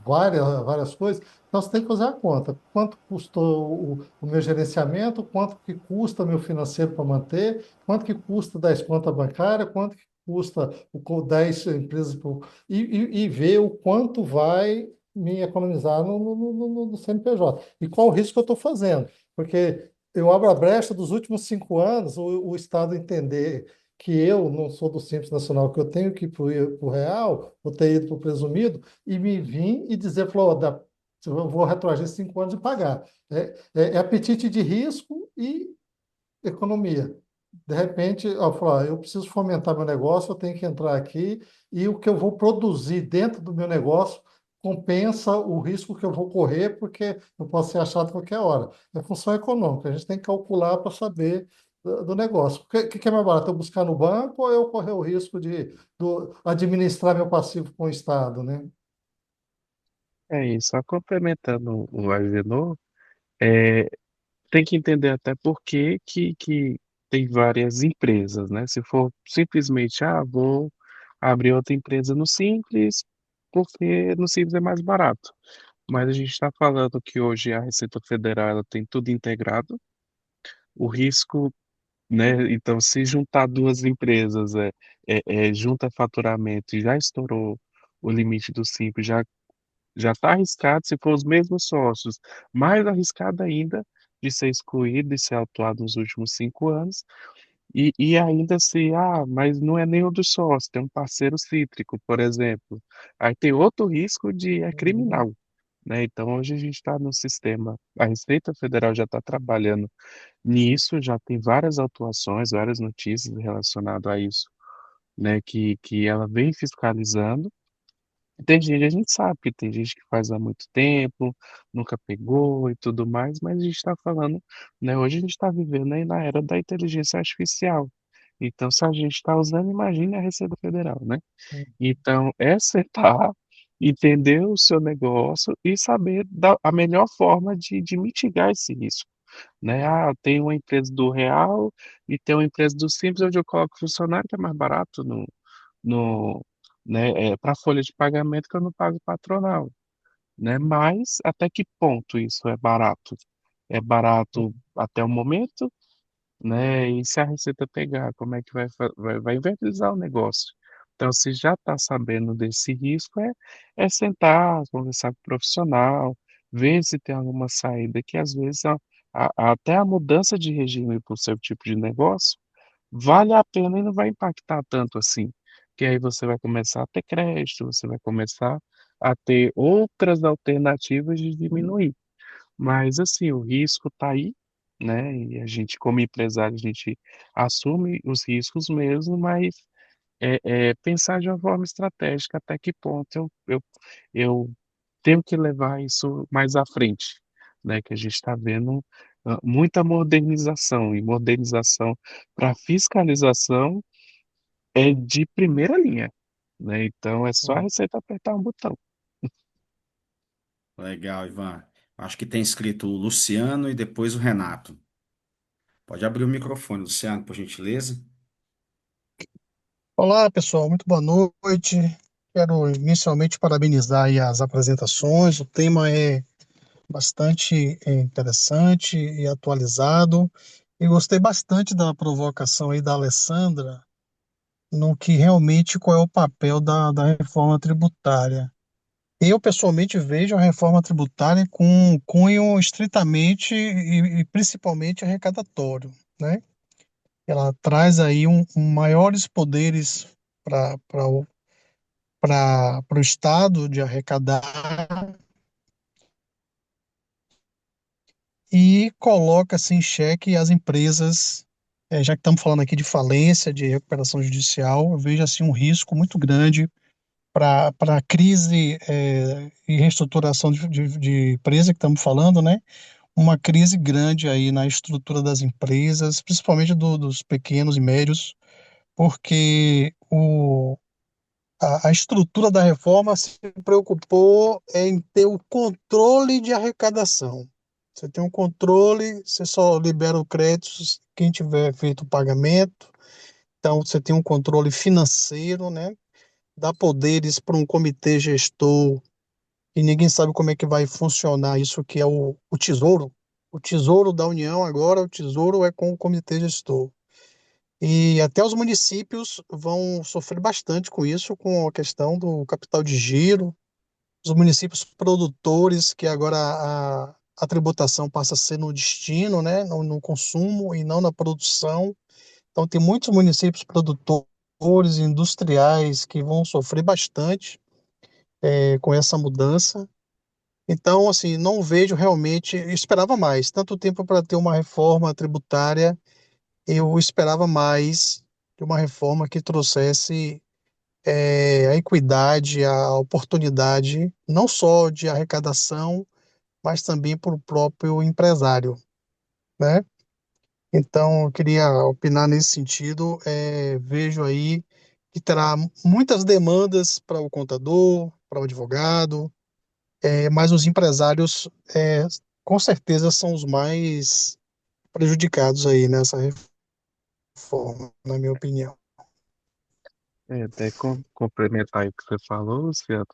várias coisas. Então, você tem que fazer a conta. Quanto custou o meu gerenciamento, quanto que custa meu financeiro para manter, quanto que custa 10 contas bancárias, quanto que custa 10 empresas, e ver o quanto vai me economizar no CNPJ. E qual o risco que eu estou fazendo. Porque eu abro a brecha dos últimos 5 anos, o Estado entender que eu não sou do Simples Nacional, que eu tenho que ir para o real, ou ter ido para o presumido, e me vir e dizer, falou, eu vou retroagir 5 anos e pagar. É apetite de risco e economia. De repente, eu falo, eu preciso fomentar meu negócio, eu tenho que entrar aqui e o que eu vou produzir dentro do meu negócio compensa o risco que eu vou correr, porque eu posso ser achado a qualquer hora. É função econômica, a gente tem que calcular para saber do negócio. O que é mais barato? Eu buscar no banco ou eu correr o risco de administrar meu passivo com o Estado, né? É isso, só complementando o Agenor, é, tem que entender até por que tem várias empresas, né? Se for simplesmente, vou abrir outra empresa no Simples, porque no Simples é mais barato. Mas a gente está falando que hoje a Receita Federal ela tem tudo integrado, o risco, né? Então, se juntar duas empresas, junta faturamento e já estourou o limite do Simples, já está arriscado se for os mesmos sócios, mais arriscado ainda de ser excluído e ser autuado nos últimos 5 anos, e ainda se, mas não é nenhum dos sócios, tem um parceiro cítrico, por exemplo. Aí tem outro risco de é Uhum. criminal, né? Então hoje a gente está no sistema, a Receita Federal já está trabalhando nisso, já tem várias autuações, várias notícias relacionadas a isso, né? Que ela vem fiscalizando. Tem gente, a gente sabe que tem gente que faz há muito tempo, nunca pegou e tudo mais, mas a gente está falando, né? Hoje a gente está vivendo aí na era da inteligência artificial. Então, se a gente está usando, imagine a Receita Federal, né? Então, é sentar, entender o seu negócio e saber a melhor forma de mitigar esse risco, né? Tem uma empresa do Real e tem uma empresa do Simples, onde eu coloco funcionário que é mais barato no, né, para folha de pagamento que eu não pago patronal, né? Mas até que ponto isso é barato? É barato até o momento, né? E se a Receita pegar, como é que vai inviabilizar o negócio? Então, se já está sabendo desse risco, é sentar, conversar com o profissional, ver se tem alguma saída, que às vezes até a mudança de regime para o seu tipo de negócio vale a pena e não vai impactar tanto assim. Que aí você vai começar a ter crédito, você vai começar a ter outras alternativas de diminuir. Mas assim, o risco está aí, né? E a gente, como empresário, a gente assume os riscos mesmo, mas pensar de uma forma estratégica até que ponto eu tenho que levar isso mais à frente, né? Que a gente está vendo muita modernização, e modernização para fiscalização é de primeira linha, né? Então é só a Receita apertar um botão. Legal, Ivan. Acho que tem escrito o Luciano e depois o Renato. Pode abrir o microfone, Luciano, por gentileza. Olá, pessoal, muito boa noite. Quero inicialmente parabenizar aí as apresentações. O tema é bastante interessante e atualizado. Eu gostei bastante da provocação aí da Alessandra, no que realmente qual é o papel da reforma tributária. Eu, pessoalmente, vejo a reforma tributária com um cunho estritamente e principalmente arrecadatório, né? Ela traz aí maiores poderes para o Estado de arrecadar e coloca-se em xeque as empresas, já que estamos falando aqui de falência, de recuperação judicial, eu vejo assim um risco muito grande para a crise e reestruturação de empresa que estamos falando, né? Uma crise grande aí na estrutura das empresas, principalmente dos pequenos e médios, porque a estrutura da reforma se preocupou em ter o controle de arrecadação. Você tem um controle, você só libera o crédito quem tiver feito o pagamento, então você tem um controle financeiro, né? Dá poderes para um comitê gestor e ninguém sabe como é que vai funcionar isso que é o tesouro. O tesouro da União agora, o tesouro é com o comitê gestor. E até os municípios vão sofrer bastante com isso, com a questão do capital de giro, os municípios produtores, que agora a tributação passa a ser no destino, né, no consumo e não na produção. Então, tem muitos municípios produtores, industriais, que vão sofrer bastante com essa mudança. Então, assim, não vejo realmente, eu esperava mais, tanto tempo para ter uma reforma tributária, eu esperava mais de uma reforma que trouxesse a equidade, a oportunidade, não só de arrecadação, mas também para o próprio empresário, né? Então, eu queria opinar nesse sentido. Vejo aí que terá muitas demandas para o contador, para o advogado, mas os empresários, com certeza, são os mais prejudicados aí nessa reforma, na minha opinião. Até complementar aí o que você falou, Luciano,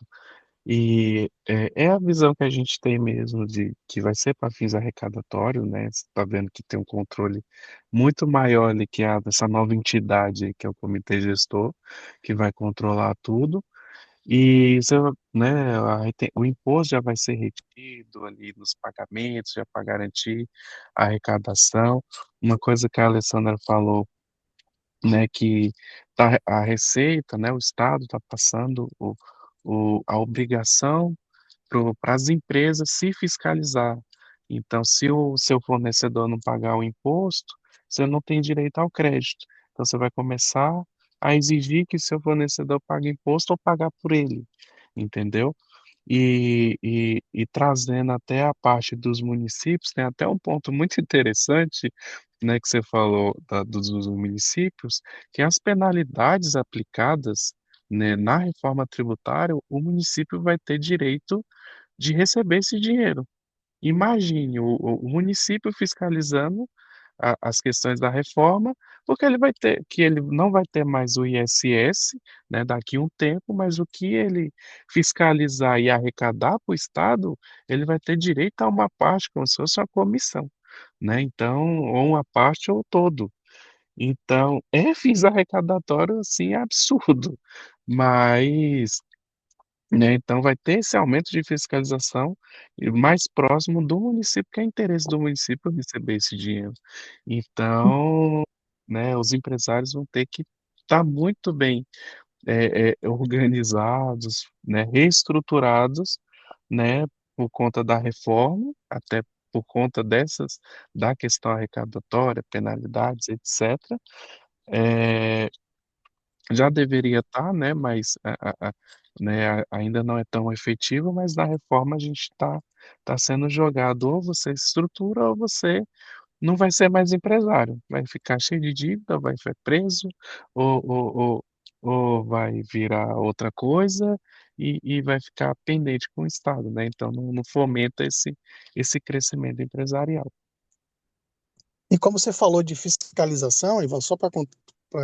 e é a visão que a gente tem mesmo de que vai ser para fins arrecadatórios, né? Você está vendo que tem um controle muito maior ali que essa nova entidade aí, que é o comitê gestor, que vai controlar tudo. E você, né, o imposto já vai ser retido ali nos pagamentos, já para garantir a arrecadação. Uma coisa que a Alessandra falou, né, que a Receita, né, o Estado está passando a obrigação para as empresas se fiscalizar. Então, se o seu fornecedor não pagar o imposto, você não tem direito ao crédito. Então, você vai começar a exigir que seu fornecedor pague imposto ou pagar por ele, entendeu? E trazendo até a parte dos municípios, tem até um ponto muito interessante, né, que você falou dos municípios, que as penalidades aplicadas, né, na reforma tributária, o município vai ter direito de receber esse dinheiro. Imagine o município fiscalizando as questões da reforma, porque ele não vai ter mais o ISS, né, daqui a um tempo, mas o que ele fiscalizar e arrecadar para o Estado, ele vai ter direito a uma parte, como se fosse uma comissão, né? Então, ou uma parte ou todo. Então, é fins arrecadatórios, assim, absurdo, mas né? Então vai ter esse aumento de fiscalização e mais próximo do município, que é interesse do município receber esse dinheiro. Então, né, os empresários vão ter que estar muito bem organizados, né, reestruturados, né, por conta da reforma, até por conta da questão arrecadatória, penalidades, etc. É, já deveria estar, né, mas né, ainda não é tão efetivo, mas na reforma a gente tá sendo jogado, ou você estrutura ou você não vai ser mais empresário, vai ficar cheio de dívida, vai ser preso, ou, ou, ou, ou vai virar outra coisa e vai ficar pendente com o Estado, né? Então não fomenta esse crescimento empresarial. E como você falou de fiscalização, Ivan, só para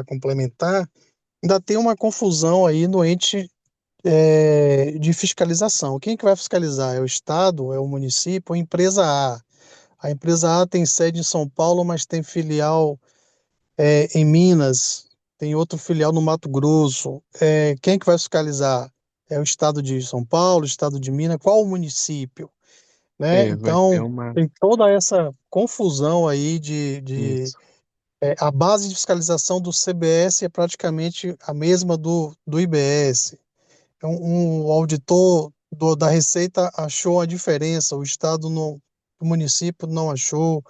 complementar, ainda tem uma confusão aí no ente de fiscalização. Quem que vai fiscalizar? É o Estado, é o município, a empresa A. A empresa A tem sede em São Paulo, mas tem filial em Minas, tem outro filial no Mato Grosso. Quem é que vai fiscalizar? É o estado de São Paulo, o estado de Minas, qual o município, né? Vai ter Então, uma. tem toda essa confusão aí Isso. a base de fiscalização do CBS é praticamente a mesma do IBS. Um auditor da Receita achou a diferença, o estado não, o município não achou.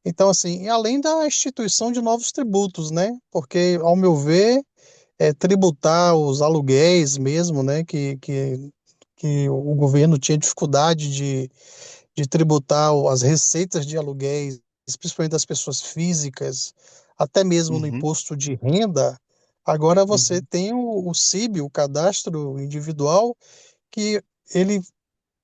Então, assim, e além da instituição de novos tributos, né? Porque, ao meu ver, tributar os aluguéis mesmo, né? Que o governo tinha dificuldade de tributar as receitas de aluguéis, principalmente das pessoas físicas, até mesmo no Uhum, imposto de renda. Agora você uhum, tem o CIB, o cadastro individual, que ele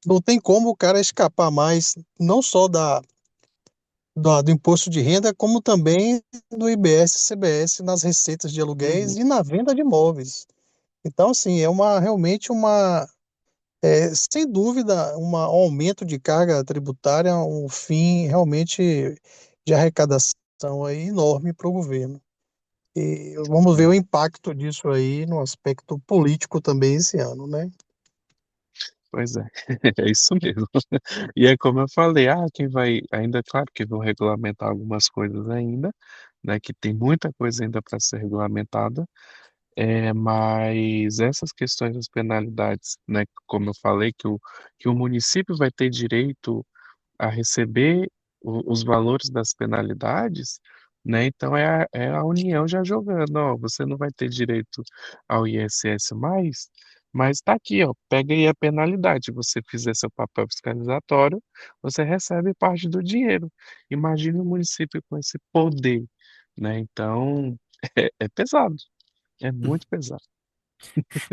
não tem como o cara escapar mais, não só do imposto de renda, como também do IBS e CBS nas receitas de aluguéis uhum. e na venda de imóveis. Então, assim, realmente sem dúvida, um aumento de carga tributária, um fim realmente de arrecadação aí enorme para o governo. E vamos ver o É, impacto disso aí no aspecto político também esse ano, né? pois é, é isso mesmo. E é como eu falei, quem vai, ainda, claro que vão regulamentar algumas coisas ainda, né, que tem muita coisa ainda para ser regulamentada, mas essas questões das penalidades, né, como eu falei, que o município vai ter direito a receber os valores das penalidades, né? Então é a União já jogando, ó, você não vai ter direito ao ISS mais, mas tá aqui, ó, pega aí a penalidade. Você fizer seu papel fiscalizatório, você recebe parte do dinheiro. Imagine um município com esse poder, né? Então é pesado, é muito pesado.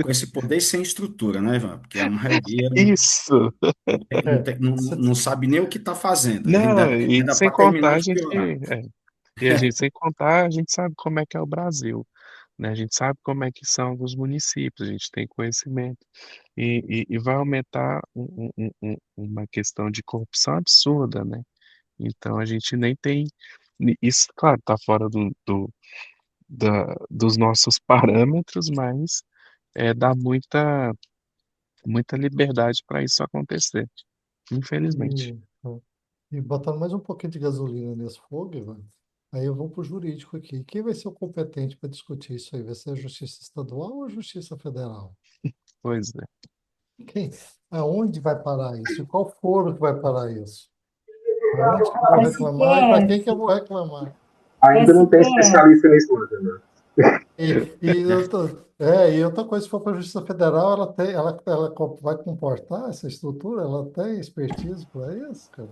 Com esse poder sem estrutura, né, Ivan? Porque a maioria Isso. não sabe nem o que está fazendo, Não, e ainda sem para contar terminar a de gente, piorar. e a gente sem contar, a gente sabe como é que é o Brasil, né? A gente sabe como é que são alguns municípios, a gente tem conhecimento e vai aumentar uma questão de corrupção absurda, né? Então a gente nem tem isso, claro, está fora dos nossos parâmetros, mas dá muita liberdade para isso acontecer, infelizmente. E, e botando mais um pouquinho de gasolina nesse fogo, Ivan, aí eu vou para o jurídico aqui. Quem vai ser o competente para discutir isso aí? Vai ser a Justiça Estadual ou a Justiça Federal? Pois é. Quem, aonde vai parar isso? E qual foro que vai parar isso? Aonde que eu vou reclamar e para quem que STF, eu vou reclamar? Ainda não tem STF. especialista nisso, não, entendeu? E outra coisa, se for para a Justiça Federal, vai comportar essa estrutura? Ela tem expertise para isso, cara?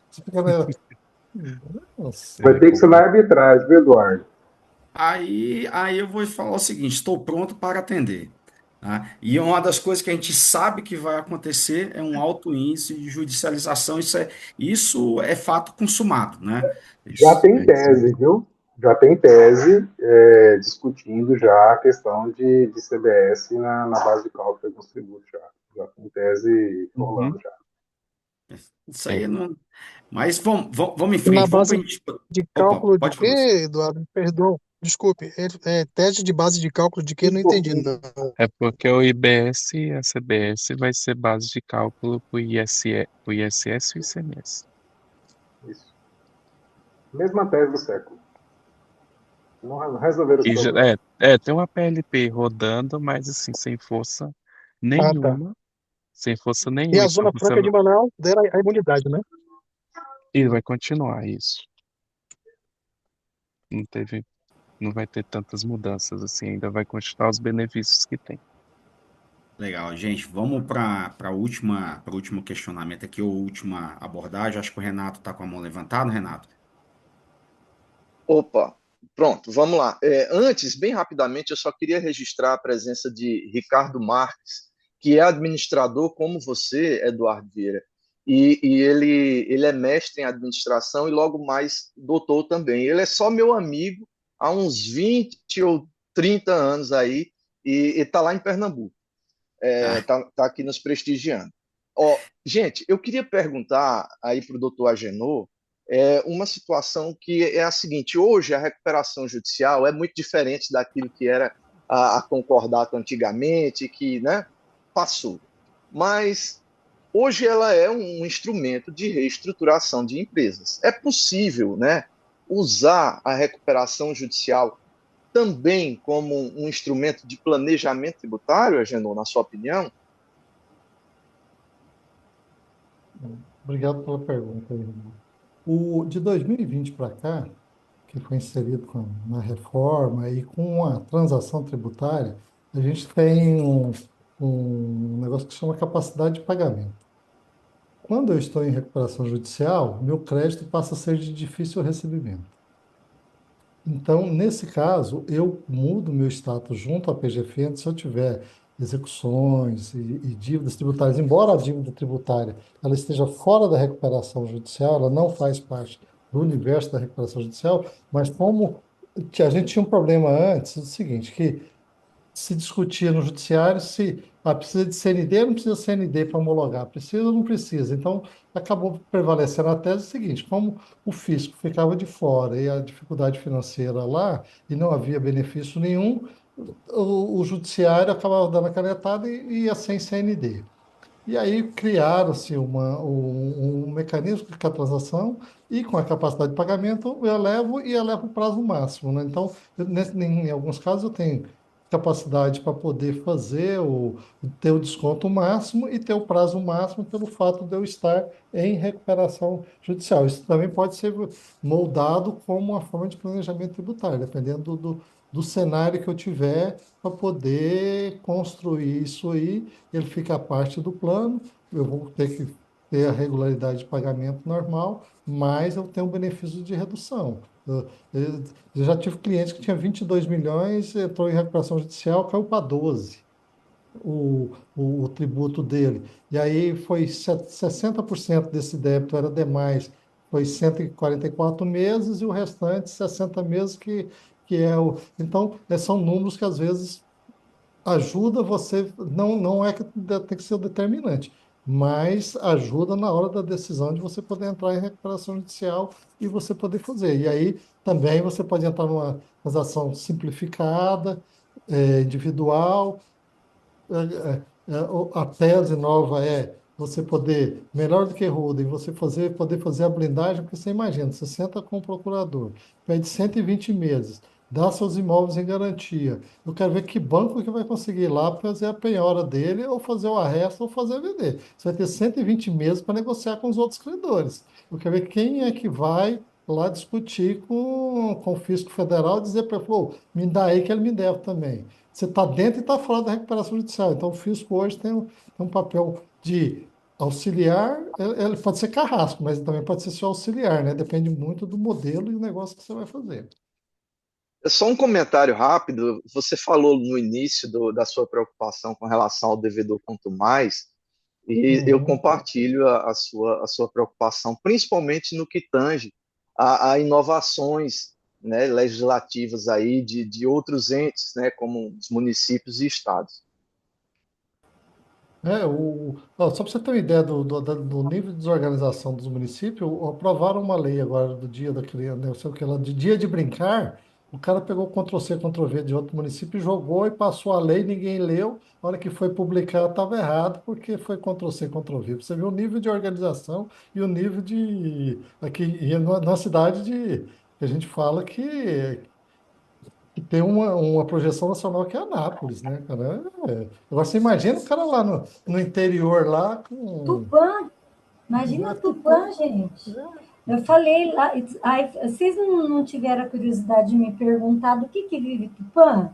Você fica meio, não Vai sei. ter que ser na arbitragem, viu, Eduardo? Aí eu vou falar o seguinte: estou pronto para atender. Tá? E uma das coisas que a gente sabe que vai acontecer é um alto índice de judicialização. Isso é fato consumado, né? Já Isso, tem tese, viu? Já tem tese discutindo já a questão de CBS na base de cálculo de alguns tributos já. Já tem tese Uhum. rolando já. isso É. aí não. Mas vamos em Na frente. Vamos para base a gente. de Opa, cálculo de pode quê, falar. Eduardo? Perdão, desculpe. Teste de base de cálculo de quê? Um Não entendi, pouquinho. não. É porque o IBS e a CBS vai ser base de cálculo para o ISS e o ICMS. Isso. Mesma tese do século. Não resolveram os E problemas. tem uma PLP rodando, mas assim, Ah, tá. nenhuma, sem força E nenhuma. a Então Zona você Franca de Manaus deram a imunidade, né? e vai continuar isso. Não teve, não vai ter tantas mudanças assim, ainda vai continuar os benefícios que tem. Legal, gente. Vamos para o último questionamento aqui, ou última abordagem. Acho que o Renato está com a mão levantada, Renato. Opa, pronto, vamos lá. Antes, bem rapidamente, eu só queria registrar a presença de Ricardo Marques, que é administrador como você, Eduardo Vieira, e ele é mestre em administração e logo mais doutor também. Ele é só meu amigo há uns 20 ou 30 anos aí e está lá em Pernambuco, Ah, tá aqui nos prestigiando. Ó, gente, eu queria perguntar aí para o doutor Agenor, uma situação que é a seguinte: hoje a recuperação judicial é muito diferente daquilo que era a concordato antigamente, que, né, passou. Mas hoje ela é um instrumento de reestruturação de empresas. É possível, né, usar a recuperação judicial também como um instrumento de planejamento tributário, Agenor, na sua opinião? Obrigado pela pergunta, irmão. De 2020 para cá, que foi inserido na reforma e com a transação tributária, a gente tem um negócio que chama capacidade de pagamento. Quando eu estou em recuperação judicial, meu crédito passa a ser de difícil recebimento. Então, nesse caso, eu mudo meu status junto à PGFN se eu tiver execuções e dívidas tributárias. Embora a dívida tributária ela esteja fora da recuperação judicial, ela não faz parte do universo da recuperação judicial, mas como a gente tinha um problema antes, é o seguinte, que se discutia no judiciário se precisa de CND ou não precisa de CND para homologar, precisa ou não precisa. Então, acabou prevalecendo a tese seguinte: como o fisco ficava de fora e a dificuldade financeira lá, e não havia benefício nenhum, o judiciário acabava dando a canetada e ia sem CND. E aí criaram-se um mecanismo de transação e com a capacidade de pagamento eu elevo o prazo máximo, né? Então, em alguns casos eu tenho capacidade para poder ter o desconto máximo e ter o prazo máximo pelo fato de eu estar em recuperação judicial. Isso também pode ser moldado como uma forma de planejamento tributário, dependendo do cenário que eu tiver para poder construir isso aí. Ele fica parte do plano, eu vou ter que ter a regularidade de pagamento normal, mas eu tenho um benefício de redução. Eu já tive clientes que tinha 22 milhões, entrou em recuperação judicial, caiu para 12 o tributo dele. E aí foi 60% desse débito era demais, foi 144 meses, e o restante 60 meses que é o... Então, são números que às vezes ajuda você, não é que tem que ser determinante, mas ajuda na hora da decisão de você poder entrar em recuperação judicial e você poder fazer. E aí também você pode entrar numa transação simplificada, individual. A tese nova é você poder, melhor do que holding, você poder fazer a blindagem, porque você imagina, você senta com o procurador, pede 120 meses, dá seus imóveis em garantia. Eu quero ver que banco que vai conseguir ir lá fazer a penhora dele, ou fazer o arresto, ou fazer vender. Você vai ter 120 meses para negociar com os outros credores. Eu quero ver quem é que vai lá discutir com o fisco federal e dizer para ele: "Pô, me dá aí que ele me deve também." Você está dentro e está fora da recuperação judicial. Então, o fisco hoje tem um papel de auxiliar. Ele pode ser carrasco, mas também pode ser seu auxiliar, né? Depende muito do modelo e do negócio que você vai fazer. É só um comentário rápido. Você falou no início da sua preocupação com relação ao devedor quanto mais, e eu Uhum. compartilho a sua preocupação, principalmente no que tange a inovações, né, legislativas aí de outros entes, né, como os municípios e estados. Só para você ter uma ideia do nível de desorganização dos municípios, aprovaram uma lei agora do dia da criança, né, não sei o que lá, de dia de brincar. O cara pegou Ctrl+C, Ctrl+V de outro município, jogou e passou a lei, ninguém leu. A hora que foi publicar, estava errado, porque foi Ctrl+C, Ctrl+V. Você viu o nível de organização e o nível de... Aqui, e na cidade que a gente fala que tem uma projeção nacional que é Anápolis, né, cara? Agora você imagina o cara lá no interior, lá com... Tupã, imagina Tupã, gente. Eu falei lá, vocês não tiveram a curiosidade de me perguntar do que vive Tupã?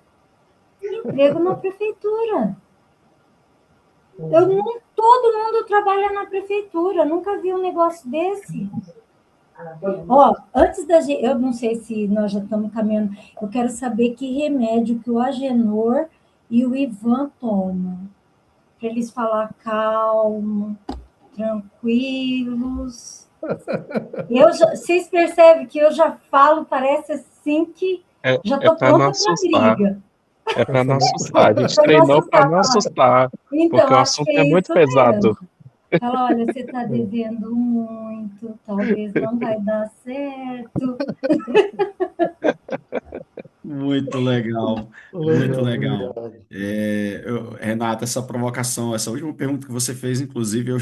Emprego na prefeitura. Todo mundo trabalha na prefeitura, nunca vi um negócio desse. Ó, antes da gente, eu não sei se nós já estamos caminhando, eu quero saber que remédio que o Agenor e o Ivan tomam, para eles falar calmo, tranquilos. Vocês percebem que eu já falo, parece assim que já estou para não pronta para assustar. briga. É para não assustar. A gente Para não treinou para assustar. não assustar, Então, porque o acho que assunto é é muito isso pesado. mesmo. Fala, olha, você está devendo muito, talvez não vai dar certo. Muito legal, muito Legal, legal. obrigado. Renata, essa provocação, essa última pergunta que você fez, inclusive, eu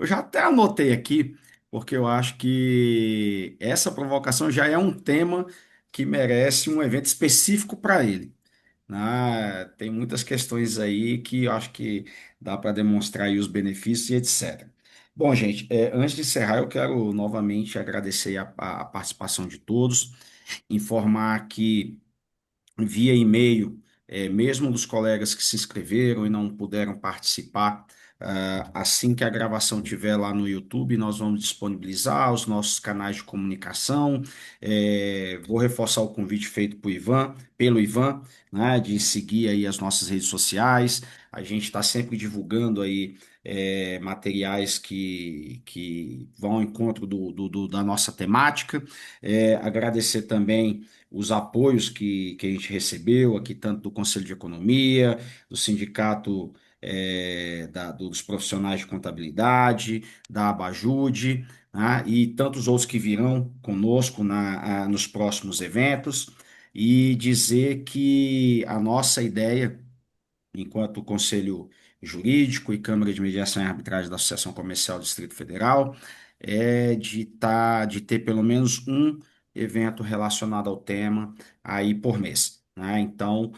já até anotei aqui, porque eu acho que essa provocação já é um tema que merece um evento específico para ele, né? Tem muitas questões aí que eu acho que dá para demonstrar aí os benefícios e etc. Bom, gente, antes de encerrar, eu quero novamente agradecer a participação de todos, informar que via e-mail, mesmo dos colegas que se inscreveram e não puderam participar. Assim que a gravação tiver lá no YouTube, nós vamos disponibilizar os nossos canais de comunicação. Vou reforçar o convite feito pelo Ivan, né, de seguir aí as nossas redes sociais. A gente está sempre divulgando aí materiais que vão ao encontro da nossa temática. Agradecer também os apoios que a gente recebeu aqui, tanto do Conselho de Economia, do Sindicato dos Profissionais de Contabilidade, da Abajude, né, e tantos outros que virão conosco nos próximos eventos, e dizer que a nossa ideia enquanto Conselho Jurídico e Câmara de Mediação e Arbitragem da Associação Comercial do Distrito Federal, de ter pelo menos um evento relacionado ao tema aí por mês, né? Então,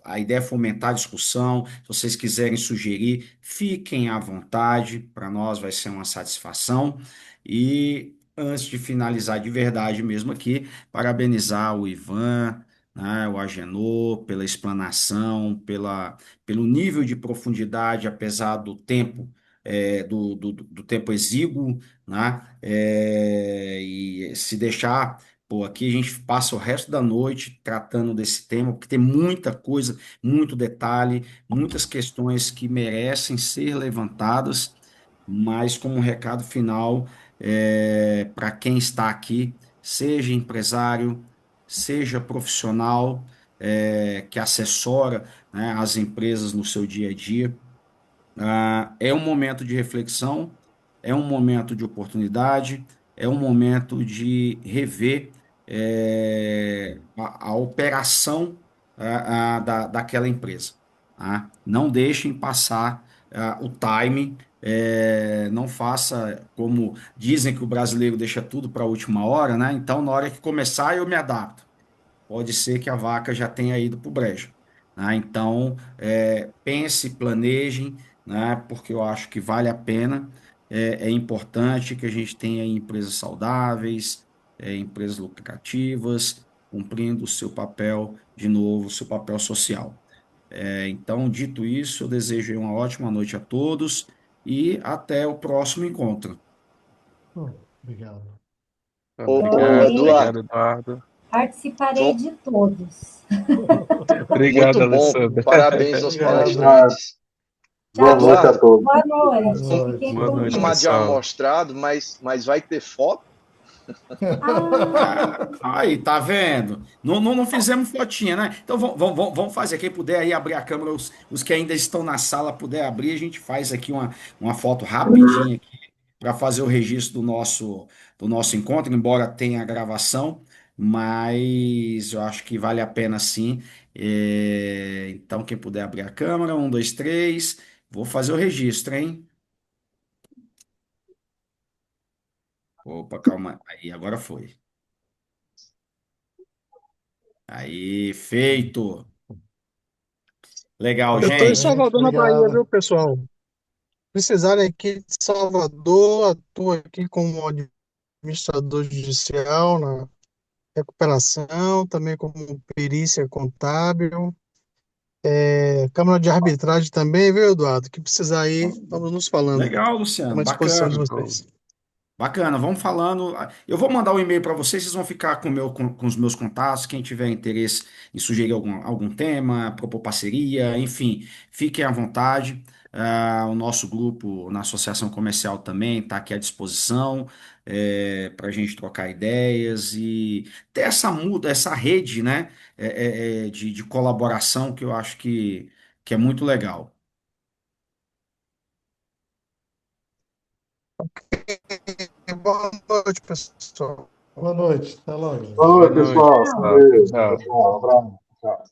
a ideia é fomentar a discussão. Se vocês quiserem sugerir, fiquem à vontade, para nós vai ser uma satisfação. E antes de finalizar de verdade mesmo aqui, parabenizar o Ivan, né, o Agenor, pela explanação, pelo nível de profundidade, apesar do tempo, do tempo exíguo, né, e se deixar, pô, aqui a gente passa o resto da noite tratando desse tema, porque tem muita coisa, muito detalhe, muitas questões que merecem ser levantadas, mas como um recado final, para quem está aqui, seja empresário, seja profissional, que assessora, né, as empresas no seu dia a dia. É um momento de reflexão, é um momento de oportunidade, é um momento de rever a operação daquela empresa. Tá? Não deixem passar o time, não faça como dizem que o brasileiro deixa tudo para a última hora, né? Então, na hora que começar, eu me adapto, pode ser que a vaca já tenha ido para o brejo, né? Então, pense, planejem, né? Porque eu acho que vale a pena. É importante que a gente tenha empresas saudáveis, empresas lucrativas, cumprindo o seu papel, de novo, o seu papel social. Então, dito isso, eu desejo aí uma ótima noite a todos e até o próximo encontro. Obrigado. Ô, Eu Obrigado, Eduardo, Eduardo. participarei foi de todos. Obrigado, muito bom. Alessandra. Parabéns aos Obrigado. palestrantes. Boa Tchau, noite a Eduardo, todos. boa Boa noite. noite. Fiquem Boa com noite, chamar Deus. de pessoal. amostrado, mas vai ter foto? Ah, Aí, tá vendo? Não fizemos fotinha, né? Então vamos fazer. Quem puder aí abrir a câmera, os que ainda estão na sala puder abrir, a gente faz aqui uma foto rapidinha aqui para fazer o registro do nosso encontro, embora tenha a gravação, mas eu acho que vale a pena sim. Então, quem puder abrir a câmera, um, dois, três, vou fazer o registro, hein? Opa, calma. Aí, agora foi. Aí, feito. Legal, Eu estou em gente. Gente, Salvador, na Bahia, viu, obrigado. pessoal? Precisarem aqui de Salvador, atuo aqui como administrador judicial na recuperação, também como perícia contábil, Câmara de Arbitragem também, viu, Eduardo? Que precisar aí, vamos nos falando. Legal, Luciano. Estamos à disposição de Bacana. Show. vocês. Bacana. Vamos falando. Eu vou mandar um e-mail para vocês, vocês vão ficar com os meus contatos. Quem tiver interesse em sugerir algum tema, propor parceria, enfim, fiquem à vontade. O nosso grupo na Associação Comercial também está aqui à disposição para a gente trocar ideias e ter essa rede, né, de colaboração que eu acho que é muito legal. Boa noite, pessoal. Boa noite, até logo. Boa Boa noite, noite, pessoal. pessoal. Beijo, Tchau. tchau, um abraço. Tchau.